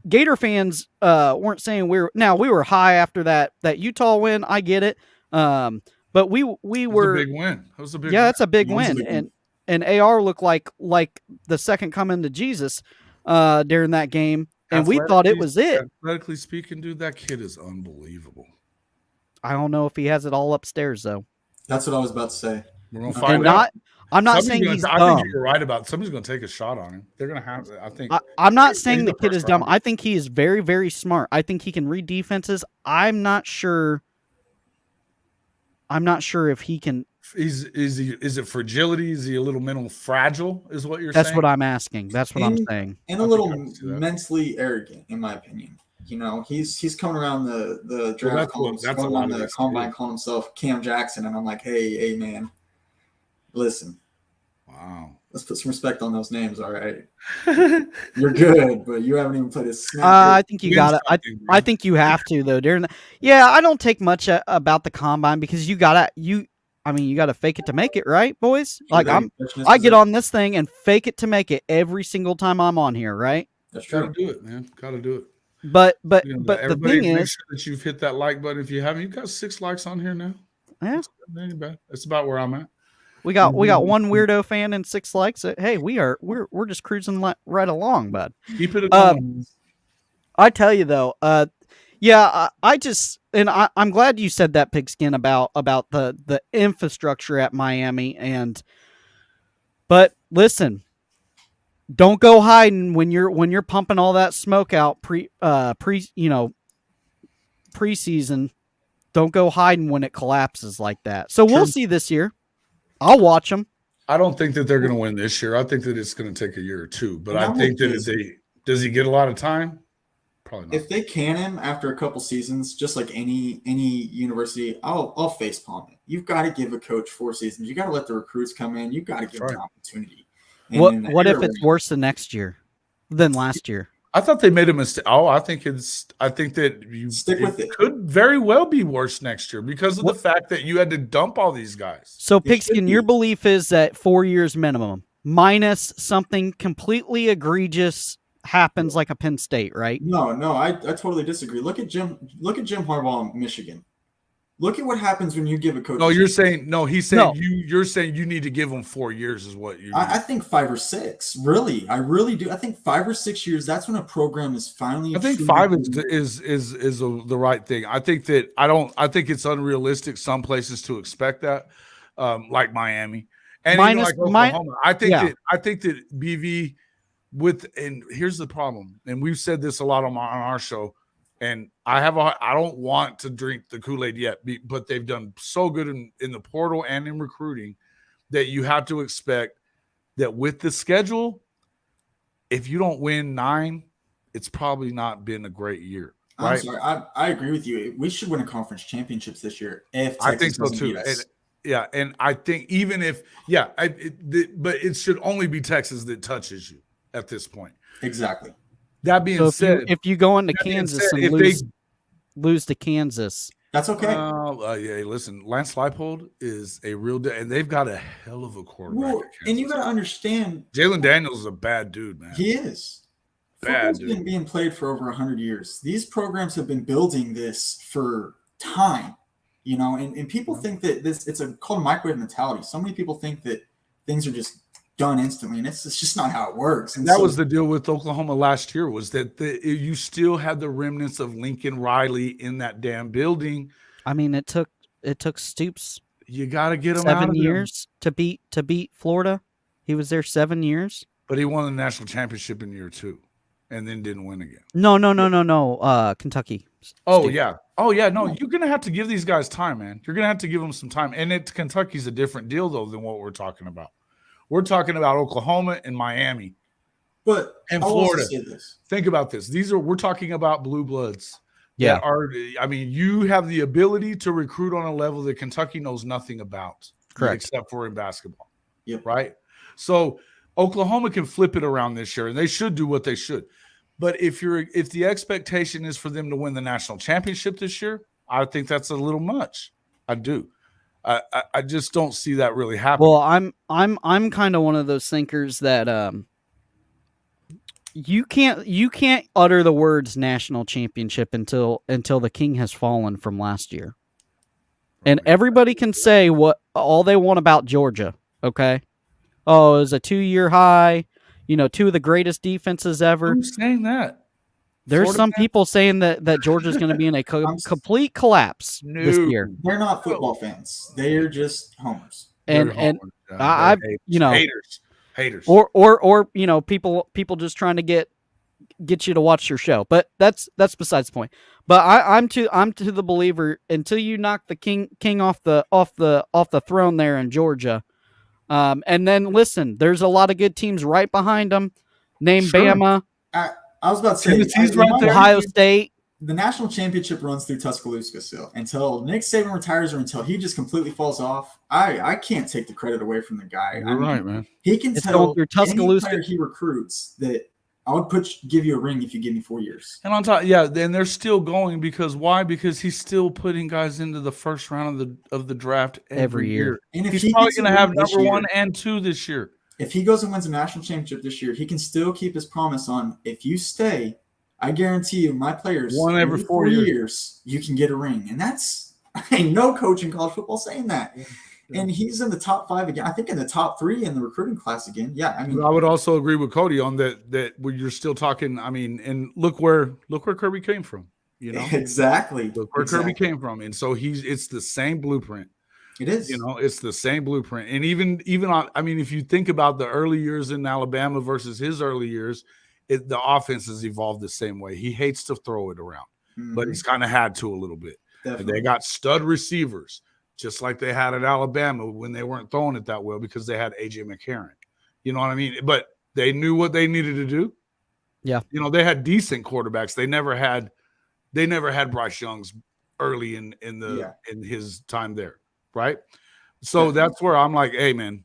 Gator fans weren't saying we were high after that Utah win. I get it. But we It was were a big win. It was a big yeah, win. it's a big It was a win. big win. And AR looked like the second coming to Jesus during that game. And we thought it was it. Athletically speaking, dude, that kid is unbelievable. I don't know if he has it all upstairs though. That's what I was about to say. We're gonna And find And out. I'm not Somebody's saying gonna- he's I dumb. think you're right about. Somebody's going to take a shot on him. They're going to have. I think. I'm not He's saying the the kid first is dumb. rounder. I think he is very, very smart. I think he can read defenses. I'm not sure if he can. Is it fragility? Is he a little mental fragile? Is what you're That's saying? what I'm asking. That's what I'm saying. And I a think little I can see that. mentally arrogant, in my opinion. He's coming around the draft, that's a going lot around of the this combine, too. calling himself Cam Jackson, and I'm like, hey, man, listen, Wow. let's put some respect on those names, all right? You're good, but you haven't even played a snap. I think you Win got it. something, I man. think you have to though. I don't take much about the combine because you got to fake it to make it, right, boys? Like I get on this thing and fake it to make it every single time I'm on here, right? That's Got to true. do it, man. Got to do it. But the Everybody, thing make is, sure that you've hit that like button. If you haven't, you've got 6 likes on here now. yeah, That ain't bad. That's about where I'm at. we got one weirdo fan and 6 likes. Hey, we're just cruising right along, bud. Keep it going. I tell you though, I just I'm glad you said that, Pigskin, about the infrastructure at Miami. But listen, don't go hiding when you're pumping all that smoke out preseason. Don't go hiding when it collapses like that. So we'll see this year. I'll watch them. I don't think that they're going to win this year. I think that it's going to take a year or two. But And I I'm think with that you. does he get a lot of time? Probably not. If they can him after a couple seasons, just like any university, I'll face palm it. You've got to give a coach 4 seasons. You got to let the recruits come in. You've got to give them an opportunity. And What if it's worse than next year than last year? I thought they made a mistake. I think that you Stick with it. Could very well be worse next year because of the fact that you had to dump all these guys. So, It should Pigskin, your be. belief is that 4 years minimum, minus something completely egregious happens like a Penn State, right? No, I totally disagree. Look at Jim Harbaugh in Michigan. Look at what happens when you give a coach. No, you're saying he's saying No. you're saying you need to give him 4 years is what you. I think 5 or 6. Really, I really do. I think 5 or 6 years. That's when a program is finally. I think truly 5 good. is the right thing. I think that I think it's unrealistic some places to expect that, like Miami and even like Oklahoma. I think that BV and here's the problem, and we've said this a lot on our show, and I don't want to drink the Kool-Aid yet, but they've done so good in the portal and in recruiting that you have to expect that with the schedule, if you don't win 9, it's probably not been a great year. Right? I'm sorry. I agree with you. We should win a conference championships this year. If I Texas think so doesn't too. beat us. And I think even if but it should only be Texas that touches you at this point. Exactly. That being So said, if you go into that being Kansas said, and if lose to Kansas, That's okay. yeah, listen, Lance Leipold is a real and they've got a hell of a quarterback. Well, and you got to understand, Jalen Daniels is a bad dude, man. he is. Bad Football's dude. been being played for over 100 years. These programs have been building this for time, and people think that it's called microwave mentality. So many people think that things are just done instantly, and it's just not how it works. And that was the deal with Oklahoma last year, was that you still had the remnants of Lincoln Riley in that damn building. I mean, it took Stoops You got to get him out 7 of years to beat Florida. He was there 7 years. But he won the national championship in year 2. and then didn't win again. No. Kentucky. Oh State. yeah. Oh yeah. No, you're gonna have to give these guys time, man. You're gonna have to give them some time. And Kentucky's a different deal though than what we're talking about. We're talking about Oklahoma and Miami. But And I'll also Florida. say this. Think about this. We're talking about blue bloods. Yeah. That are, I mean, you have the ability to recruit on a level that Kentucky knows nothing about. Correct. Except for in basketball. Yep. Right? So Oklahoma can flip it around this year, and they should do what they should. But if the expectation is for them to win the national championship this year, I think that's a little much. I do. I just don't see that really happening. Well, I'm kind of one of those thinkers that you can't utter the words national championship until the king has fallen from last year. And everybody can say what all they want about Georgia, okay? Oh, it was a 2-year high, two of the greatest defenses ever. Who's saying that? There's Florida some fans? people saying that Georgia's going to be in a complete collapse this No. year. They're not football fans. They're just homers. And I've haters. Or people just trying to get you to watch your show. But that's besides the point. But I'm to the believer until you knock the king off the throne there in Georgia. And then listen, there's a lot of good teams right behind them. Name Sure. Bama, I was about to say Tennessee's right there. Ohio State. The national championship runs through Tuscaloosa still until Nick Saban retires or until he just completely falls off. I can't take the credit away from the guy. You're right, man. He can It's tell going through any Tuscaloosa. player he recruits that I would give you a ring if you give me 4 years. And on top, then they're still going because why? Because he's still putting guys into the first round of the draft every year. And if He's he probably gets a going to have ring this number year- 1 and 2 this year. If he goes and wins a national championship this year, he can still keep his promise on if you stay, I guarantee you my players One every 4 years. you can get a ring. And that's ain't no coach in college football saying that. Yeah. And he's in the top 5 again. I think in the top 3 in the recruiting class again. Yeah, I mean, I would also agree with Cody on that where you're still talking. I mean, and look where Kirby came from. exactly. Look where Kirby came from, and so it's the same blueprint. It is. It's the same blueprint. And even on, I mean, if you think about the early years in Alabama versus his early years, the offense has evolved the same way. He hates to throw it around, but he's kind of had to a little bit. Definitely. And they got stud receivers, just like they had at Alabama when they weren't throwing it that well because they had A.J. McCarron. You know what I mean? But they knew what they needed to do. Yeah. They had decent quarterbacks. They never had Bryce Young's early in his time there. Right. So that's where I'm like, hey man,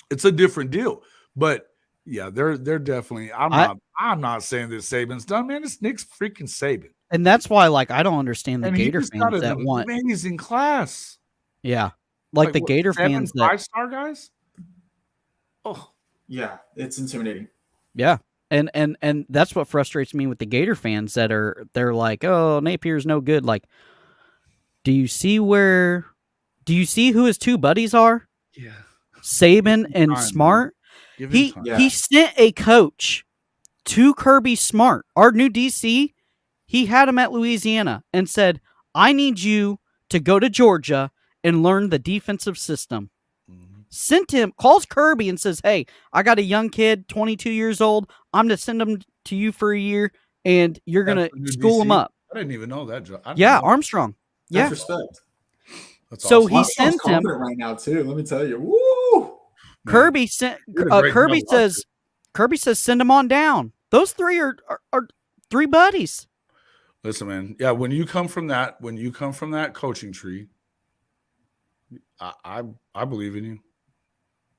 it's a different deal. But yeah, they're definitely I'm not saying that Saban's done, man. It's Nick's freaking Saban. And that's why I don't understand the And Gator he just got fans an that want amazing class. Yeah. Like the what, Gator 7 fans that 5-star guys? Oh. Yeah, it's intimidating. Yeah. And that's what frustrates me with the Gator fans they're like, oh, Napier's no good. Like, do you see who his 2 buddies are? Yeah. Saban and time, Smart. Give him He time. Yeah. he sent a coach to Kirby Smart, our new DC. He had him at Louisiana and said, I need you to go to Georgia and learn the defensive system. Sent him, calls Kirby and says, hey, I got a young kid, 22 years old. I'm going to send him to you for a year, and you're going That's the to new school DC? him up. I didn't even know that, Joe. Yeah, Armstrong. That's Yeah. respect. That's So awesome. he Armstrong's sends him. confident right now too. Let me tell you. Woo! Man, Kirby sent. did a great Kirby job says. Kirby says, send him on down. Those 3 are 3 buddies. Listen, man. Yeah, when you come from that coaching tree, I believe in you.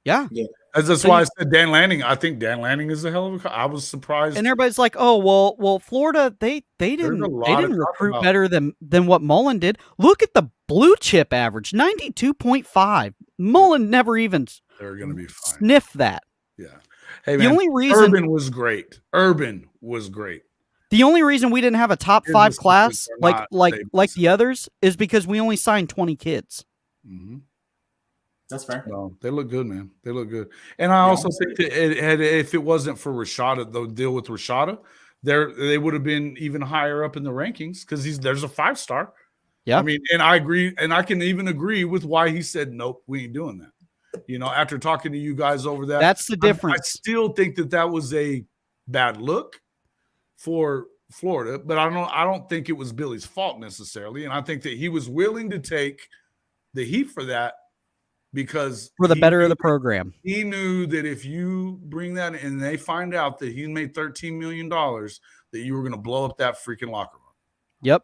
Yeah. That's So why you- I said Dan Lanning. I think Dan Lanning is a hell of a. I was surprised. And everybody's like, oh well, Florida they didn't a lot to talk recruit about. better than what Mullen did. Look at the blue chip average, 92.5. Mullen never even They're going to be fine. sniffed that. Yeah. Hey, The man. only reason Urban was great. the only reason we didn't have a top His 5 assistants class are like not like Saban's. like the others is because we only signed 20 kids. Mm-hmm. That's fair. No, they look good, man. They look good. And I also think that if it wasn't for Rashada, the deal with Rashada, they would have been even higher up in the rankings because there's a 5-star. Yeah. I mean, and I agree, and I can even agree with why he said, nope, we ain't doing that. After talking to you guys over that. That's the I difference. still think that was a bad look. for Florida, but I don't think it was Billy's fault necessarily. And I think that he was willing to take the heat for that because For the better of the program. He knew that if you bring that in and they find out that he made $13 million, that you were going to blow up that freaking locker room. Yep.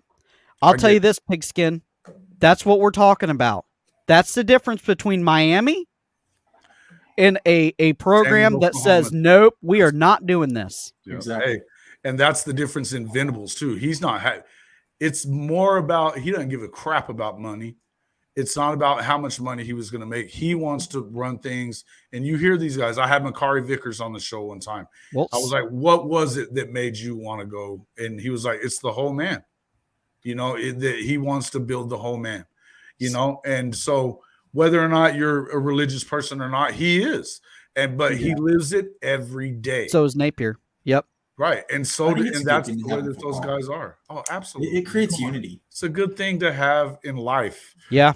I'll tell you this, Pigskin. That's what we're talking about. That's the difference between Miami and a program that says, nope, we are not doing this. Yeah. Exactly. Hey, and that's the difference in Venables, too. He's not it's more about he doesn't give a crap about money. It's not about how much money he was going to make. He wants to run things. And you hear these guys. I had Makari Vickers on the show one time. Well, I was like, what was it that made you want to go? And he was like, it's the whole man. You know, he wants to build the whole man, you know? And so whether or not you're a religious person or not, he is. But he lives it every day. So is Napier. Yep. Right. And that's the way that those guys are. Oh, absolutely. It creates unity. It's a good thing to have in life. Yeah.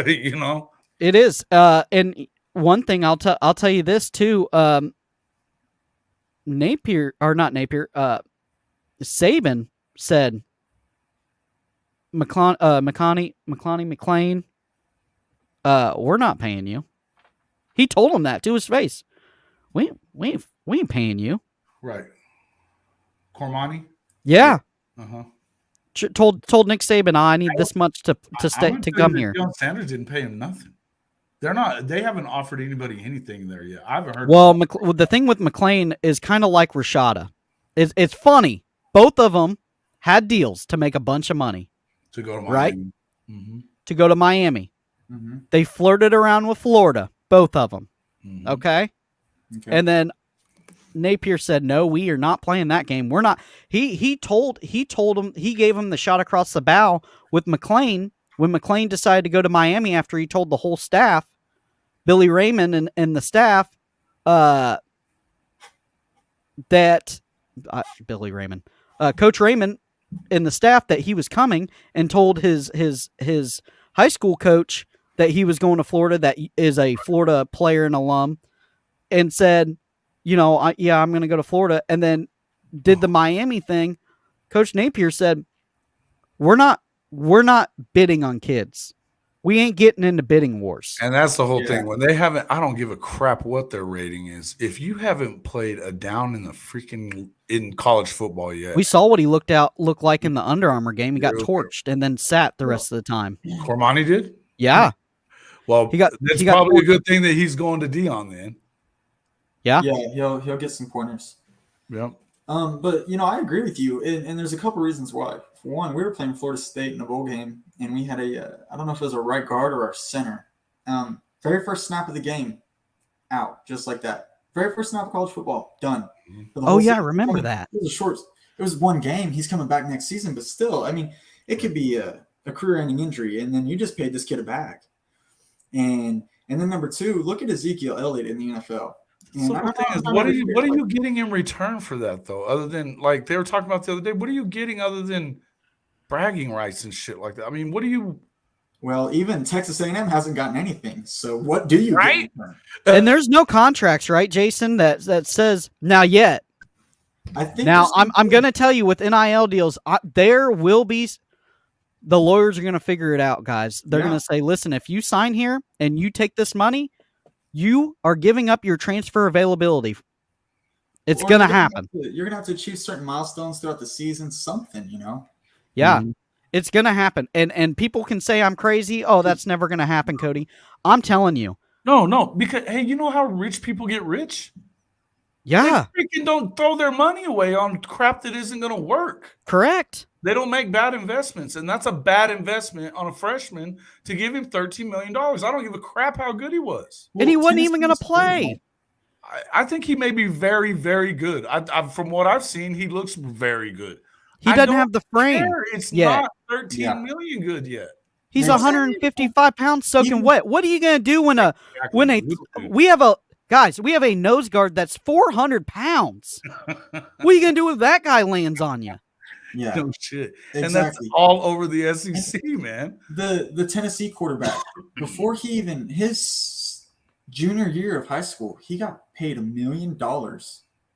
You know? It is. And one thing I'll tell you this too. Saban said McClain, we're not paying you. He told him that to his face. We ain't paying you. Right. Cormani? Yeah. Uh-huh. Told Nick Saban, I need this much to come here. Deion Sanders didn't pay him nothing. They haven't offered anybody anything there yet. I haven't heard. Well, the thing with McClain is kind of like Rashada. It's funny. Both of them had deals to make a bunch of money. To go to Miami. Right? Mm-hmm. To go to Miami. Mm-hmm. They flirted around with Florida, both of them. Mm-hmm. Okay? And then Napier said, no, we are not playing that game. We're not. He told him, he gave him the shot across the bow with McClain when McClain decided to go to Miami after he told the whole staff, Billy Raymond and the staff, Coach Raymond and the staff that he was coming, and told his high school coach that he was going to Florida, that is a Florida player and alum, and said, I'm going to go to Florida, and then did the Miami thing. Coach Napier said, we're not bidding on kids. We ain't getting into bidding wars. And that's the whole thing. When they haven't, I don't give a crap what their rating is. If you haven't played a down in college football yet. We saw what he looked like in the Under Armour game. He got torched and then sat the rest of the time. Cormani did? Yeah. Well, that's probably a good thing that he's going to Deion then. Yeah. Yeah, he'll get some corners. Yeah. But I agree with you, and there's a couple reasons why. For one, we were playing Florida State in a bowl game, and we had I don't know if it was a right guard or our center. Very first snap of the game, out just like that. Very first snap of college football, done. Oh yeah, I remember that. It was one game. He's coming back next season, but still, I mean, it could be a career-ending injury, and then you just paid this kid a bag. And then number two, look at Ezekiel Elliott in the NFL. So the thing is, what are you getting in return for that, though? Other than, like they were talking about the other day, what are you getting other than bragging rights and shit like that? I mean, what do you? Well, even Texas A&M hasn't gotten anything. So what do you get? And there's no contracts, right, Jason? That says now yet. I think now I'm going to tell you with NIL deals, there will be. The lawyers are going to figure it out, guys. They're going to say, listen, if you sign here and you take this money, you are giving up your transfer availability. It's going to happen. You're going to have to achieve certain milestones throughout the season, something, Yeah, it's going to happen. And people can say I'm crazy. Oh, that's never going to happen, Cody. I'm telling you. No, because, hey, you know how rich people get rich? Yeah. They freaking don't throw their money away on crap that isn't going to work. Correct. They don't make bad investments, and that's a bad investment on a freshman to give him $13 million. I don't give a crap how good he was. And he wasn't even going to play. I think he may be very, very good. From what I've seen, he looks very good. He doesn't have the frame. It's not $13 million good yet. He's 155 pounds soaking wet. What are you going to do we have a nose guard that's 400 pounds. What are you going to do if that guy lands on you? Yeah, no shit. Exactly. And that's all over the SEC, man. The Tennessee quarterback, before his junior year of high school, he got paid $1 million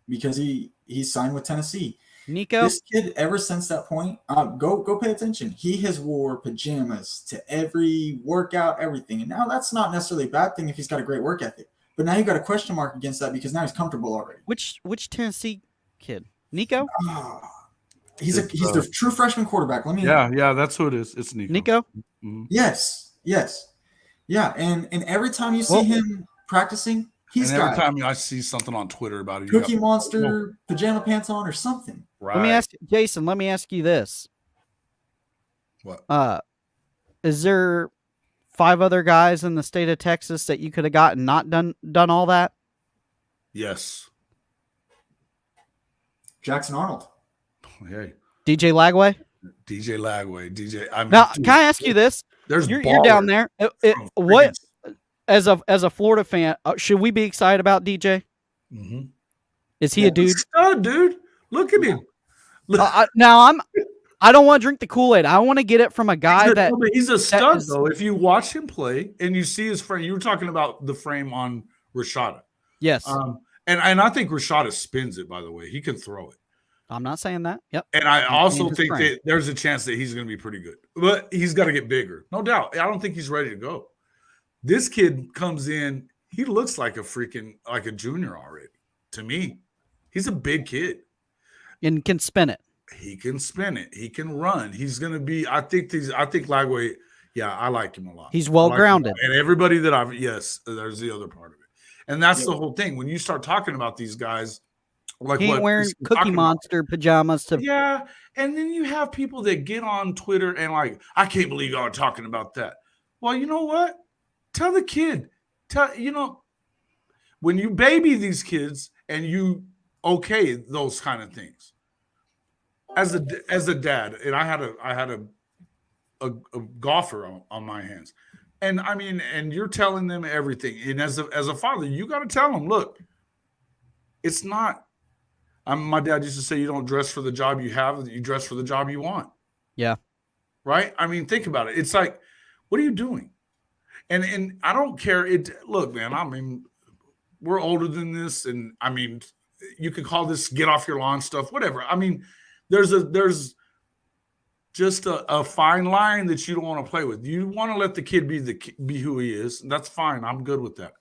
because he signed with Tennessee. Nico? This kid, ever since that point, go pay attention. He has wore pajamas to every workout, everything. And now that's not necessarily a bad thing if he's got a great work ethic. But now you got a question mark against that because now he's comfortable already. Which Tennessee kid? Nico? He's the true freshman quarterback. Yeah, that's who it is. It's Nico. Nico? Mhm. Yes. Yeah, and every time you see him practicing, he's and every got time I see something on Twitter about it, Cookie Monster pajama pants on or something. Right. Let me ask Jason, let me ask you this. What? Is there 5 other guys in the state of Texas that you could have gotten not done all that? Yes. Jackson Arnold. Hey. DJ Lagway? DJ Lagway. I mean, Now, can I ask you this? You're down there. What as a Florida fan, should we be excited about DJ? Mm-hmm. Is he a dude? Stud, dude. Look at him. Now I don't want to drink the Kool-Aid. I want to get it from a guy he's a stud though. If you watch him play and you see his frame, you were talking about the frame on Rashada. Yes. And I think Rashada spins it, by the way. He can throw it. I'm not saying that. Yep. And I also think that there's a chance that he's going to be pretty good. But he's got to get bigger. No doubt. I don't think he's ready to go. This kid comes in, he looks like a junior already. To me, he's a big kid. And can spin it. He can spin it. He can run. He's going to be, I think Lagway, yeah, I like him a lot. He's well-grounded. And everybody that yes, there's the other part of it. And that's the whole thing. When you start talking about these guys, like he ain't wearing Cookie Monster pajamas to. Yeah. And then you have people that get on Twitter and like, I can't believe y'all are talking about that. Well, you know what? Tell the kid. When you baby these kids and you okay those kind of things. As a dad, and I had a golfer on my hands. And I mean, and you're telling them everything. And as a father, you got to tell them, look, it's not. My dad used to say, you don't dress for the job you have, you dress for the job you want. Yeah. Right? I mean, think about it. It's like, what are you doing? And I don't care. Look, man, I mean, we're older than this. And I mean, you could call this get off your lawn stuff, whatever. I mean, there's just a fine line that you don't want to play with. You want to let the kid be who he is. That's fine. I'm good with that.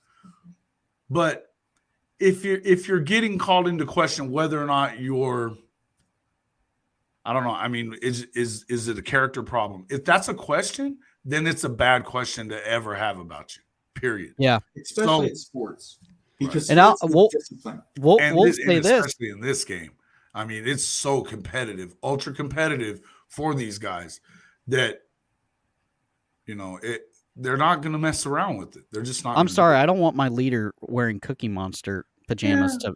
But if you're getting called into question whether or not you're, I don't know. I mean, is it a character problem? If that's a question, then it's a bad question to ever have about you. Period. Yeah, especially in sports. Because and we'll say this, especially in this game. I mean, it's so competitive, ultra competitive for these guys that, they're not going to mess around with it. They're just not. I'm sorry. I don't want my leader wearing Cookie Monster pajamas to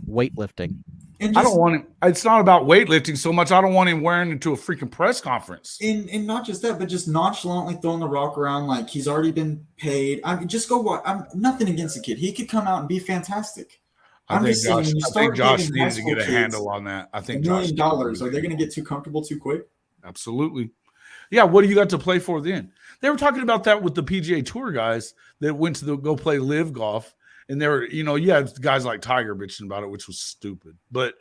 weightlifting. I don't want him. It's not about weightlifting so much. I don't want him wearing it to a freaking press conference. And not just that, but just nonchalantly throwing the rock around like he's already been paid. I mean, just go watch. I'm nothing against the kid. He could come out and be fantastic. I think Josh needs to get a handle on that. I think $1 million. Are they going to get too comfortable too quick? Absolutely. Yeah. What do you got to play for then? They were talking about that with the PGA Tour guys that went to go play live golf. And they were, you had guys like Tiger bitching about it, which was stupid. But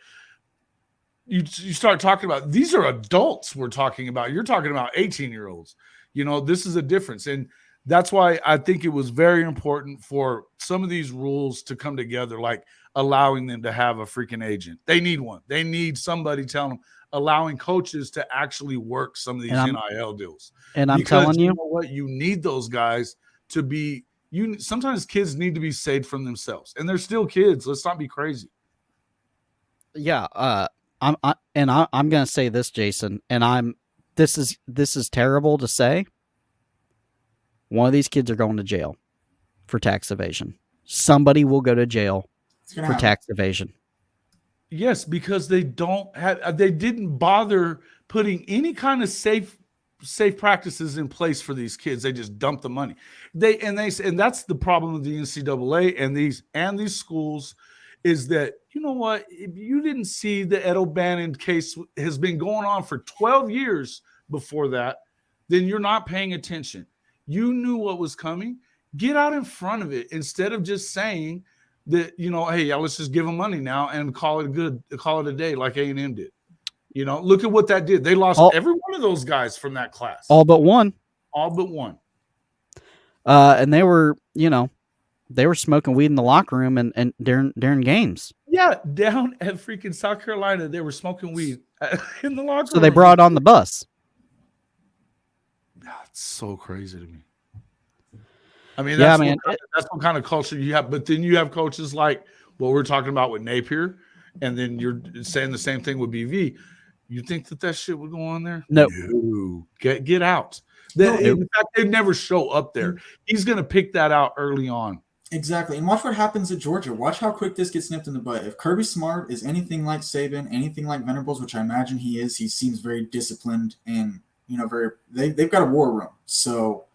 you start talking about, these are adults we're talking about. You're talking about 18-year-olds. This is a difference. And that's why I think it was very important for some of these rules to come together, like allowing them to have a freaking agent. They need one. They need somebody telling them, allowing coaches to actually work some of these NIL deals. And I'm telling you, you know what? You need those guys to be. Sometimes kids need to be saved from themselves, and they're still kids. Let's not be crazy. Yeah, I'm gonna say this, Jason, and this is terrible to say. One of these kids are going to jail for tax evasion. Somebody will go to jail for tax evasion. Yes, because they didn't bother putting any kind of safe practices in place for these kids. They just dump the money. And that's the problem with the NCAA and these schools is that, you know what, if you didn't see the Ed O'Bannon case has been going on for 12 years before that, then you're not paying attention. You knew what was coming. Get out in front of it instead of just saying that, hey, let's just give them money now and call it a day like A&M did. You know, look at what that did. They lost every one of those guys from that class. All but one. All but one. And they were, they were smoking weed in the locker room and during games. Yeah, down at freaking South Carolina, they were smoking weed in the locker room. So they brought on the bus. That's so crazy to me. I mean, Yeah, that's what kind of culture you have. But then you have coaches like what we're talking about with Napier, and then you're saying the same thing with BV. You think that shit would go on there? No. Get out. In fact, they'd never show up there. He's going to pick that out early on. Exactly. And watch what happens at Georgia. Watch how quick this gets nipped in the butt. If Kirby Smart is anything like Saban, anything like Venables, which I imagine he is, he seems very disciplined and, they've got a war room. So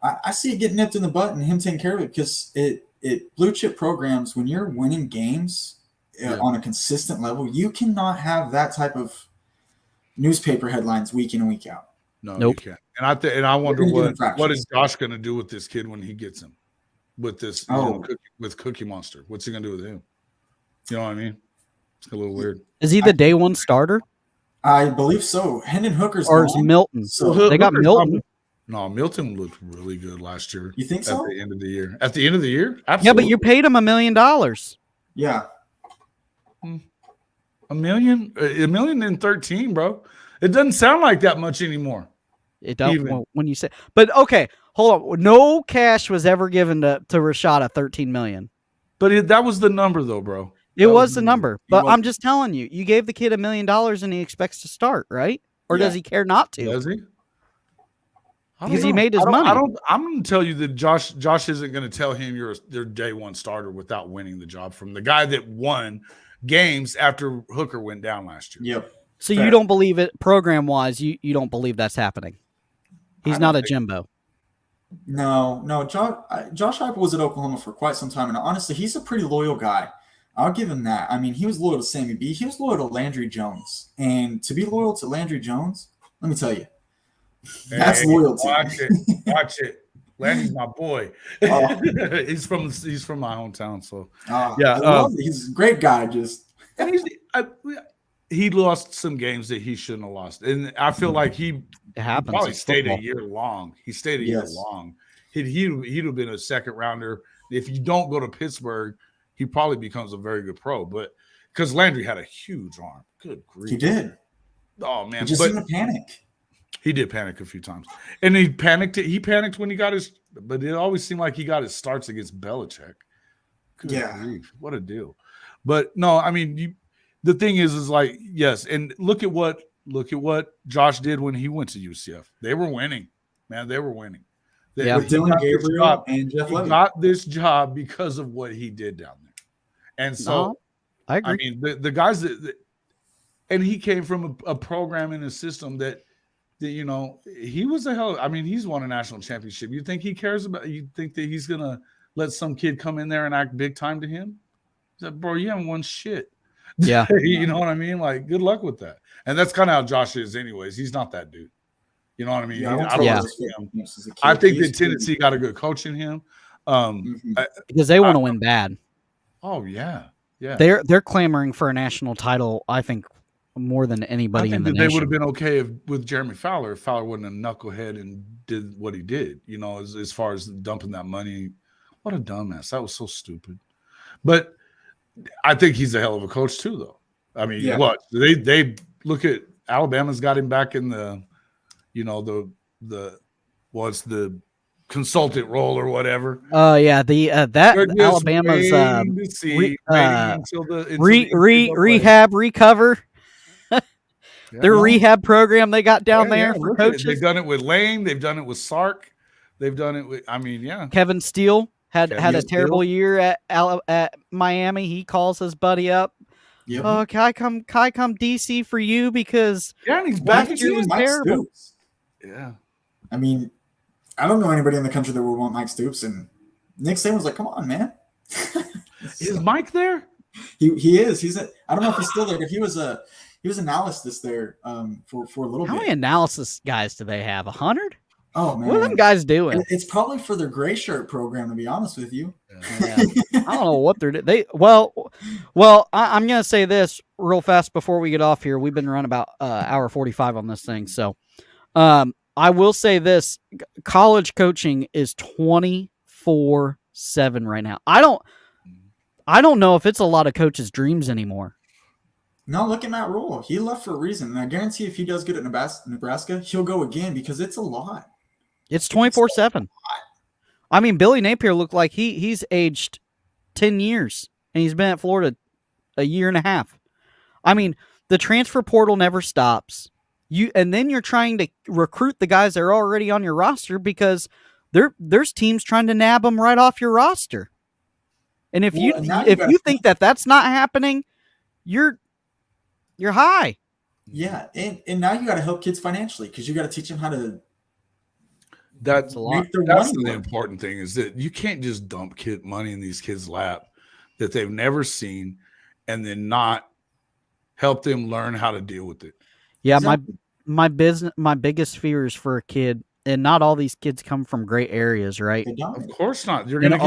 I see it getting nipped in the butt and him taking care of it because it blue chip programs, when you're winning games on a consistent level, you cannot have that type of newspaper headlines week in and week out. No, nope. You can't. And I wonder what is Josh going to do with this kid when he gets him, with this with Cookie Monster. What's he going to do with him? You know what I mean? It's a little weird. Is he the day one starter? I believe so. Hendon Hooker's or is Milton? So they got Milton. No, Milton looked really good last year. You think so? At the end of the year. At the end of the year? Absolutely. Yeah, but you paid him $1 million. Yeah. $1 million? $1 million and 13, bro. It doesn't sound like that much anymore. It don't when you say. But okay, hold on. No cash was ever given to Rashad at $13 million. But that was the number, though, bro. It was the number. But I'm just telling you, you gave the kid $1 million and he expects to start, right? Or does he care not to? Does he? Because he made his money. I'm going to tell you that Josh isn't going to tell him you're their day one starter without winning the job from the guy that won games after Hooker went down last year. Yep. So you don't believe it program-wise, you don't believe that's happening? He's not a Jimbo. No. Josh Heupel was at Oklahoma for quite some time, and honestly, he's a pretty loyal guy. I'll give him that. I mean, he was loyal to Sammy B. He was loyal to Landry Jones. And to be loyal to Landry Jones, let me tell you, that's loyalty. Watch it. Landry's my boy. He's from my hometown, so he's a great guy. And he lost some games that he shouldn't have lost, and I feel like he probably stayed a year long. He stayed a year long. He'd have been a second rounder if you don't go to Pittsburgh. He probably becomes a very good pro, but because Landry had a huge arm. Good grief. He did. Oh, man. He just didn't panic. He did panic a few times. And he panicked when he got his – but it always seemed like he got his starts against Belichick. Good grief. What a deal. But, no, I mean, the thing is like, yes, and look at what Josh did when he went to UCF. They were winning. Man, they were winning. Dylan Gabriel and Jeff Levy got this job because of what he did down there. And so, I agree. I mean, the guys that and he came from a program in a system that he was he's won a national championship. You think he cares about? You think that he's gonna let some kid come in there and act big time to him? He's like, bro, you haven't won shit. Yeah, you know what I mean. Like, good luck with that. And that's kind of how Josh is, anyways. He's not that dude. You know what I mean? I think that Tennessee got a good coach in him because they want to win bad. Oh yeah. They're clamoring for a national title. I think more than anybody in the nation. They would have been okay with Jeremy Fowler if Fowler wasn't a knucklehead and did what he did. You know, as far as dumping that money. What a dumbass! That was so stupid. But I think he's a hell of a coach too, though. I mean, what they look at Alabama's got him back in the. What's the consultant role or whatever. Alabama's rehab recover. Their rehab program they got down there for coaches. They've done it with Lane. They've done it with Sark. They've done it with. Kevin Steele had a terrible year at Miami. He calls his buddy up. Yep. Oh, can I come DC for you because and he's back again. Was terrible. Yeah. I mean, I don't know anybody in the country that would want Mike Stoops, and Nick Saban was like, "Come on, man." Is Mike there? He is. I don't know if he's still there, but he was analysis there for a little bit. How many analysis guys do they have? 100? Oh man, what are them guys doing? It's probably for their gray shirt program, to be honest with you. Yeah. I don't know what they're doing. I'm gonna say this real fast before we get off here. We've been running about hour 45 on this thing, so I will say this: college coaching is 24/7 right now. I don't know if it's a lot of coaches' dreams anymore. No, look at Matt Rule. He left for a reason, and I guarantee if he does good at Nebraska, he'll go again because it's a lot. It's 24/7. I mean, Billy Napier looked like he's aged 10 years, and he's been at Florida a year and a half. I mean, the transfer portal never stops. And then you're trying to recruit the guys that are already on your roster because there's teams trying to nab them right off your roster. And if you think that that's not happening, you're high. Yeah, and now you got to help kids financially because you got to teach them how to. That's the important thing is that you can't just dump money in these kids' lap that they've never seen and then not help them learn how to deal with it. Yeah, exactly. my biggest fear is for a kid, and not all these kids come from great areas, right? Of course not. You're going to get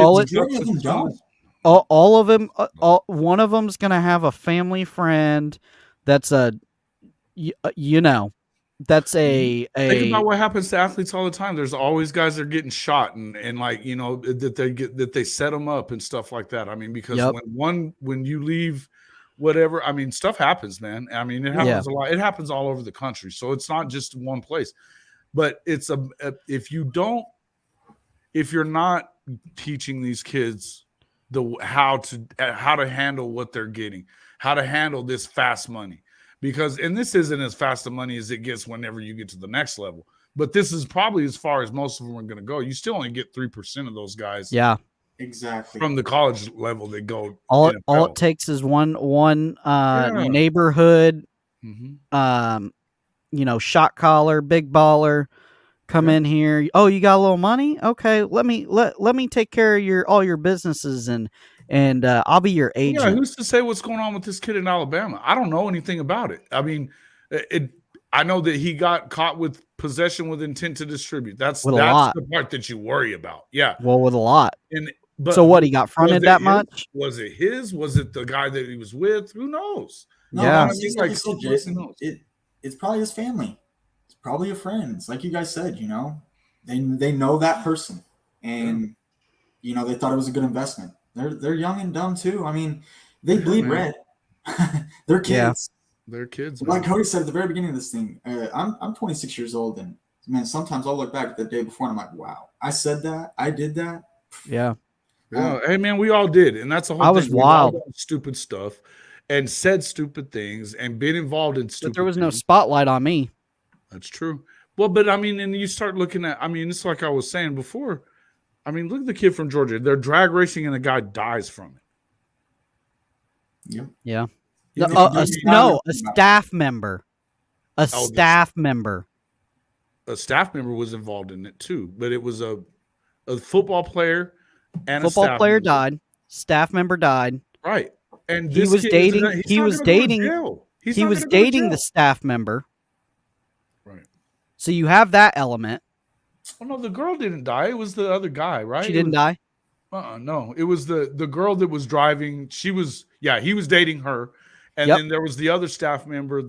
all of them. One of them's going to have a family friend that's that's think about what happens to athletes all the time. There's always guys that are getting shot and that they set them up and stuff like that. I mean, because when you leave whatever, I mean, stuff happens, man. I mean, it happens a lot. It happens all over the country. So it's not just one place, but it's if you're not teaching these kids how to handle what they're getting, how to handle this fast money. And this isn't as fast of money as it gets whenever you get to the next level. But this is probably as far as most of them are going to go. You still only get 3% of those guys. Yeah, exactly. From the college level, they go. All it takes is one neighborhood, shot caller, big baller, come in here. Oh, you got a little money? Okay, let me take care of all your businesses and I'll be your agent. Yeah, who's to say what's going on with this kid in Alabama? I don't know anything about it. I mean, I know that he got caught with possession with intent to distribute. That's the part that you worry about. Yeah. Well, with a lot. But so what? He got fronted that much? Was it his? Was it the guy that he was with? Who knows? No, yeah. Jason, it's probably his family. It's probably a friend. It's like you guys said, they know that person, and they thought it was a good investment. They're young and dumb too. I mean, they bleed red. They're kids. Yeah. They're kids. Like Cody said at the very beginning of this thing, I'm 26 years old, and man, sometimes I'll look back at the day before and I'm like, wow, I said that, I did that. Yeah. Yeah. Hey man, we all did, and that's the whole thing. I was wild. We all done stupid stuff, and said stupid things, and been involved in stupid. But there was no spotlight on me. That's true. Well, but I mean, and you start looking at. I mean, it's like I was saying before. I mean, look at the kid from Georgia. They're drag racing and a guy dies from it. Yep. Yeah. A staff member. A staff member was involved in it too, but it was a football player and a football player died. Staff member died. Right. And he was dating. He was dating the staff member. Right. So you have that element. Oh no, the girl didn't die. It was the other guy, right? She didn't die. No, it was the girl that was driving. He was dating her, and then there was the other staff member.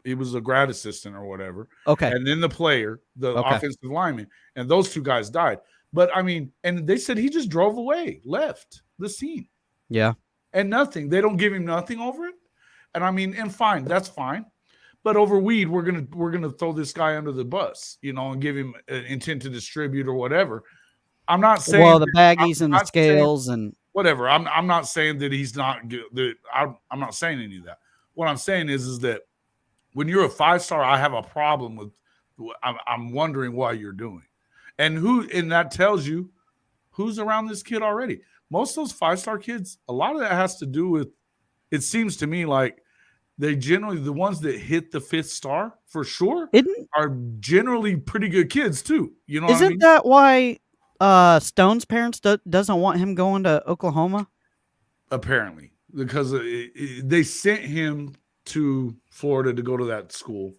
He was a grad assistant or whatever. Okay, and then the player, the offensive lineman, and those two guys died. But I mean, and they said he just drove away, left the scene. Yeah, and nothing. They don't give him nothing over it. And I mean, and fine, that's fine. But over weed, we're gonna throw this guy under the bus, and give him an intent to distribute or whatever. I'm not saying the baggies and the scales and whatever. I'm not saying that he's not good. I'm not saying any of that. What I'm saying is that when you're a 5-star, I have a problem with. I'm wondering why you're doing, and that tells you who's around this kid already. Most of those 5-star kids, a lot of that has to do with. It seems to me like. They generally, the ones that hit the 5th star for sure, are generally pretty good kids too. Isn't that why Stone's parents doesn't want him going to Oklahoma? Apparently, because they sent him to Florida to go to that school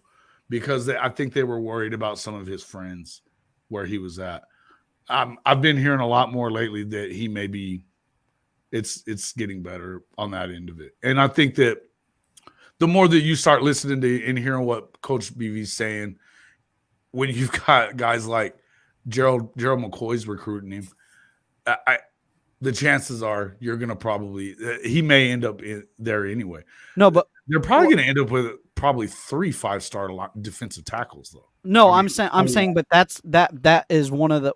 because I think they were worried about some of his friends where he was at. I've been hearing a lot more lately that he may be. It's getting better on that end of it, and I think that the more that you start listening to and hearing what Coach BV's saying, when you've got guys like Gerald McCoy's recruiting him, the chances are you're going to probably he may end up there anyway. No, but they're probably going to end up with probably 3 5-star defensive tackles though. No, I'm saying, but that is one of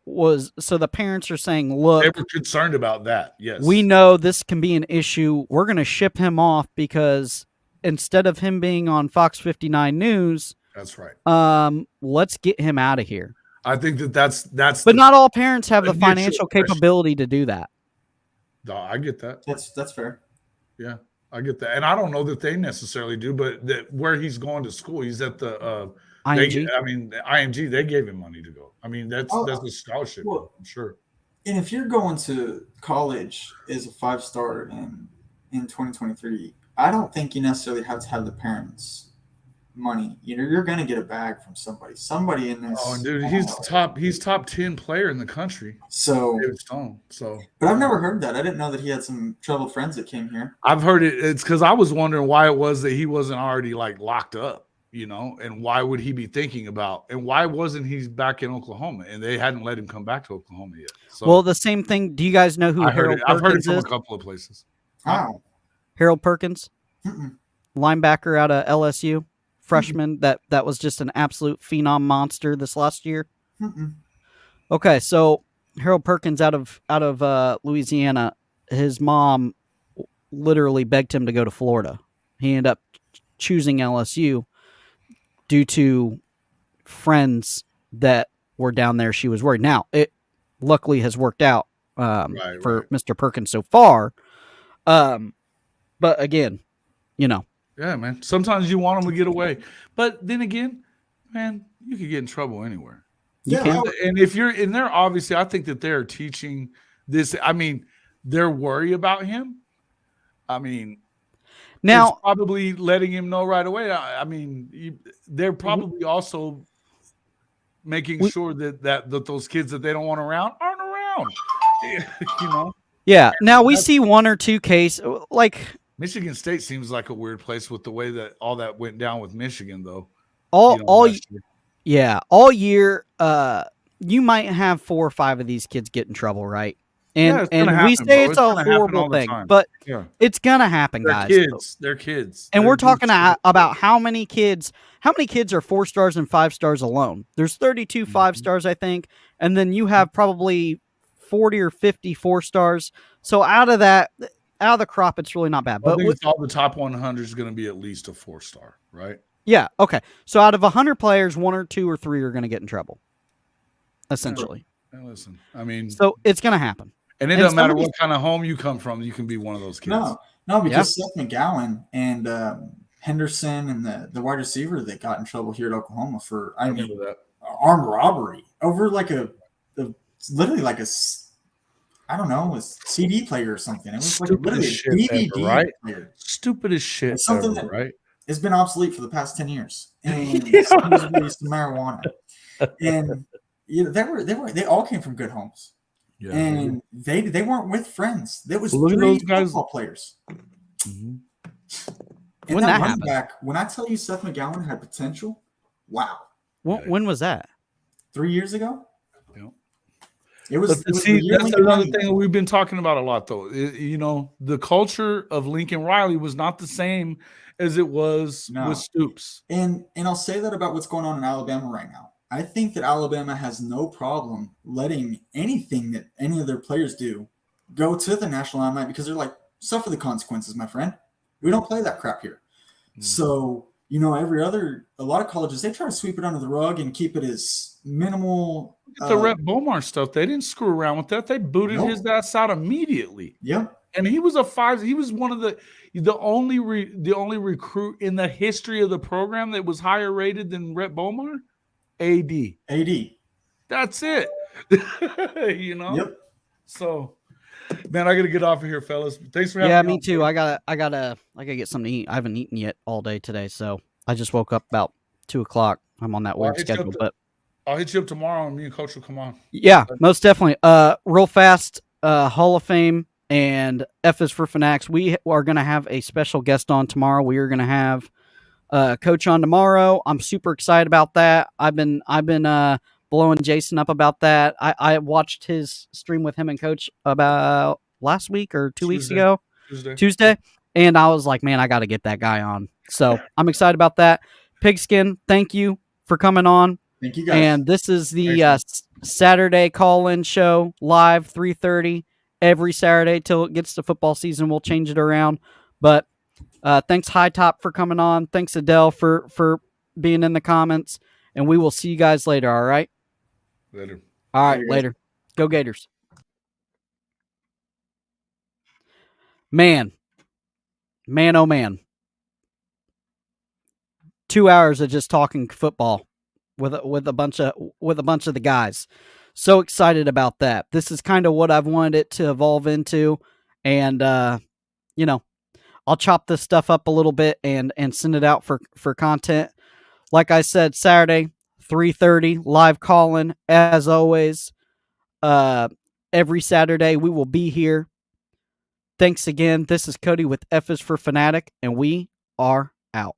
so the parents are saying, look, they were concerned about that. Yes, we know this can be an issue. We're going to ship him off because instead of him being on Fox 59 News, that's right. Let's get him out of here. I think that's. But not all parents have the financial capability to do that. No, I get that. That's fair. Yeah, I get that, and I don't know that they necessarily do, but where he's going to school, he's at the. IMG? The IMG, they gave him money to go. I mean, that's a scholarship, I'm sure. And if you're going to college as a 5-star in 2023, I don't think you necessarily have to have the parents' money. You're going to get a bag from somebody. Somebody in this. Oh, dude, he's top 10 player in the country. So, David Stone. But I've never heard that. I didn't know that he had some troubled friends that came here. I've heard it. It's because I was wondering why it was that he wasn't already locked up. And why would he be thinking about, and why wasn't he back in Oklahoma? And they hadn't let him come back to Oklahoma yet. So, well, the same thing. Do you guys know who Harold Perkins is? I've heard it from a couple of places. Wow. Harold Perkins, Mm-mm. linebacker out of LSU, freshman that was just an absolute phenom monster this last year. Mm-mm. Okay, so Harold Perkins out of Louisiana, his mom literally begged him to go to Florida. He ended up choosing LSU. Due to friends that were down there, she was worried. Now, it luckily has worked out for Mr. Perkins so far. But again, Yeah, man. Sometimes you want them to get away. But then again, man, you could get in trouble anywhere. And if you're in there, obviously, I think that they're teaching this. I mean, they're worried about him. I mean, now, it's probably letting him know right away. I mean, they're probably also making sure that those kids that they don't want around aren't around. Yeah. Now we see one or two cases like Michigan State seems like a weird place with the way that all that went down with Michigan, though. All year, you might have 4 or 5 of these kids get in trouble, right? And we say it's a horrible thing, but it's gonna happen, guys. They're kids. And we're talking about how many kids are 4-stars and 5-stars alone. There's 32 5-stars, I think, and then you have probably 40 or 50 4-stars. So out of the crop, it's really not bad. But I think all the top 100 is going to be at least a 4-star, right? Yeah. Okay. So out of 100 players, 1 or 2 or 3 are going to get in trouble. Essentially. Hey, listen, I mean, so it's going to happen. And it doesn't matter what kind of home you come from, you can be one of those kids. No, because Seth McGowan and Henderson and the wide receiver that got in trouble here at Oklahoma for armed robbery over literally like a CD player or something. It was literally a DVD player. Stupidest shit it's something ever, right? It's been obsolete for the past 10 years. And somebody's released marijuana. And they all came from good homes. Yeah, and they weren't with friends. There was 3 football players. Mm-hmm. And when that happened, when I tell you Seth McGowan had potential, wow. When was that? 3 years ago. Yeah. It was. That's another thing that we've been talking about a lot, though. The culture of Lincoln Riley was not the same as it was with Stoops. And I'll say that about what's going on in Alabama right now. I think that Alabama has no problem letting anything that any of their players do go to the national limelight because they're like, suffer the consequences, my friend. We don't play that crap here. Mm-hmm. So, a lot of colleges, they try to sweep it under the rug and keep it as minimal. The Rhett Bomar stuff, they didn't screw around with that. They booted his ass out immediately. Yep. And he was he was one of the only recruit in the history of the program that was higher rated than Rhett Bomar. AD. That's it. Yep. So, man, I got to get off of here, fellas. Thanks for having me. Yeah, me too. I gotta get something to eat. I haven't eaten yet all day today, so I just woke up about 2:00. I'm on that weird schedule, but I'll hit you up tomorrow, and me and Coach will come on. Yeah, most definitely. Real fast, Hall of Fame and F is for Fanatics. We are going to have a special guest on tomorrow. We are going to have Coach on tomorrow. I'm super excited about that. I've been blowing Jason up about that. I watched his stream with him and Coach about last week or 2 weeks ago, Tuesday, and I was like, man, I got to get that guy on. So I'm excited about that. Pigskin, thank you for coming on. Thank you guys. And this is the Saturday call-in show, live 3:30 every Saturday till it gets to football season. We'll change it around. But thanks, High Top, for coming on. Thanks, Adele, for being in the comments. And we will see you guys later, all right? Later. All right, later. Go Gators. Man, oh man. 2 hours of just talking football with a bunch of the guys. So excited about that. This is kind of what I've wanted it to evolve into, and you know, I'll chop this stuff up a little bit and send it out for content. Like I said, Saturday 3:30 live call-in as always. Every Saturday we will be here. Thanks again. This is Cody with F is for Fanatic, and we are out.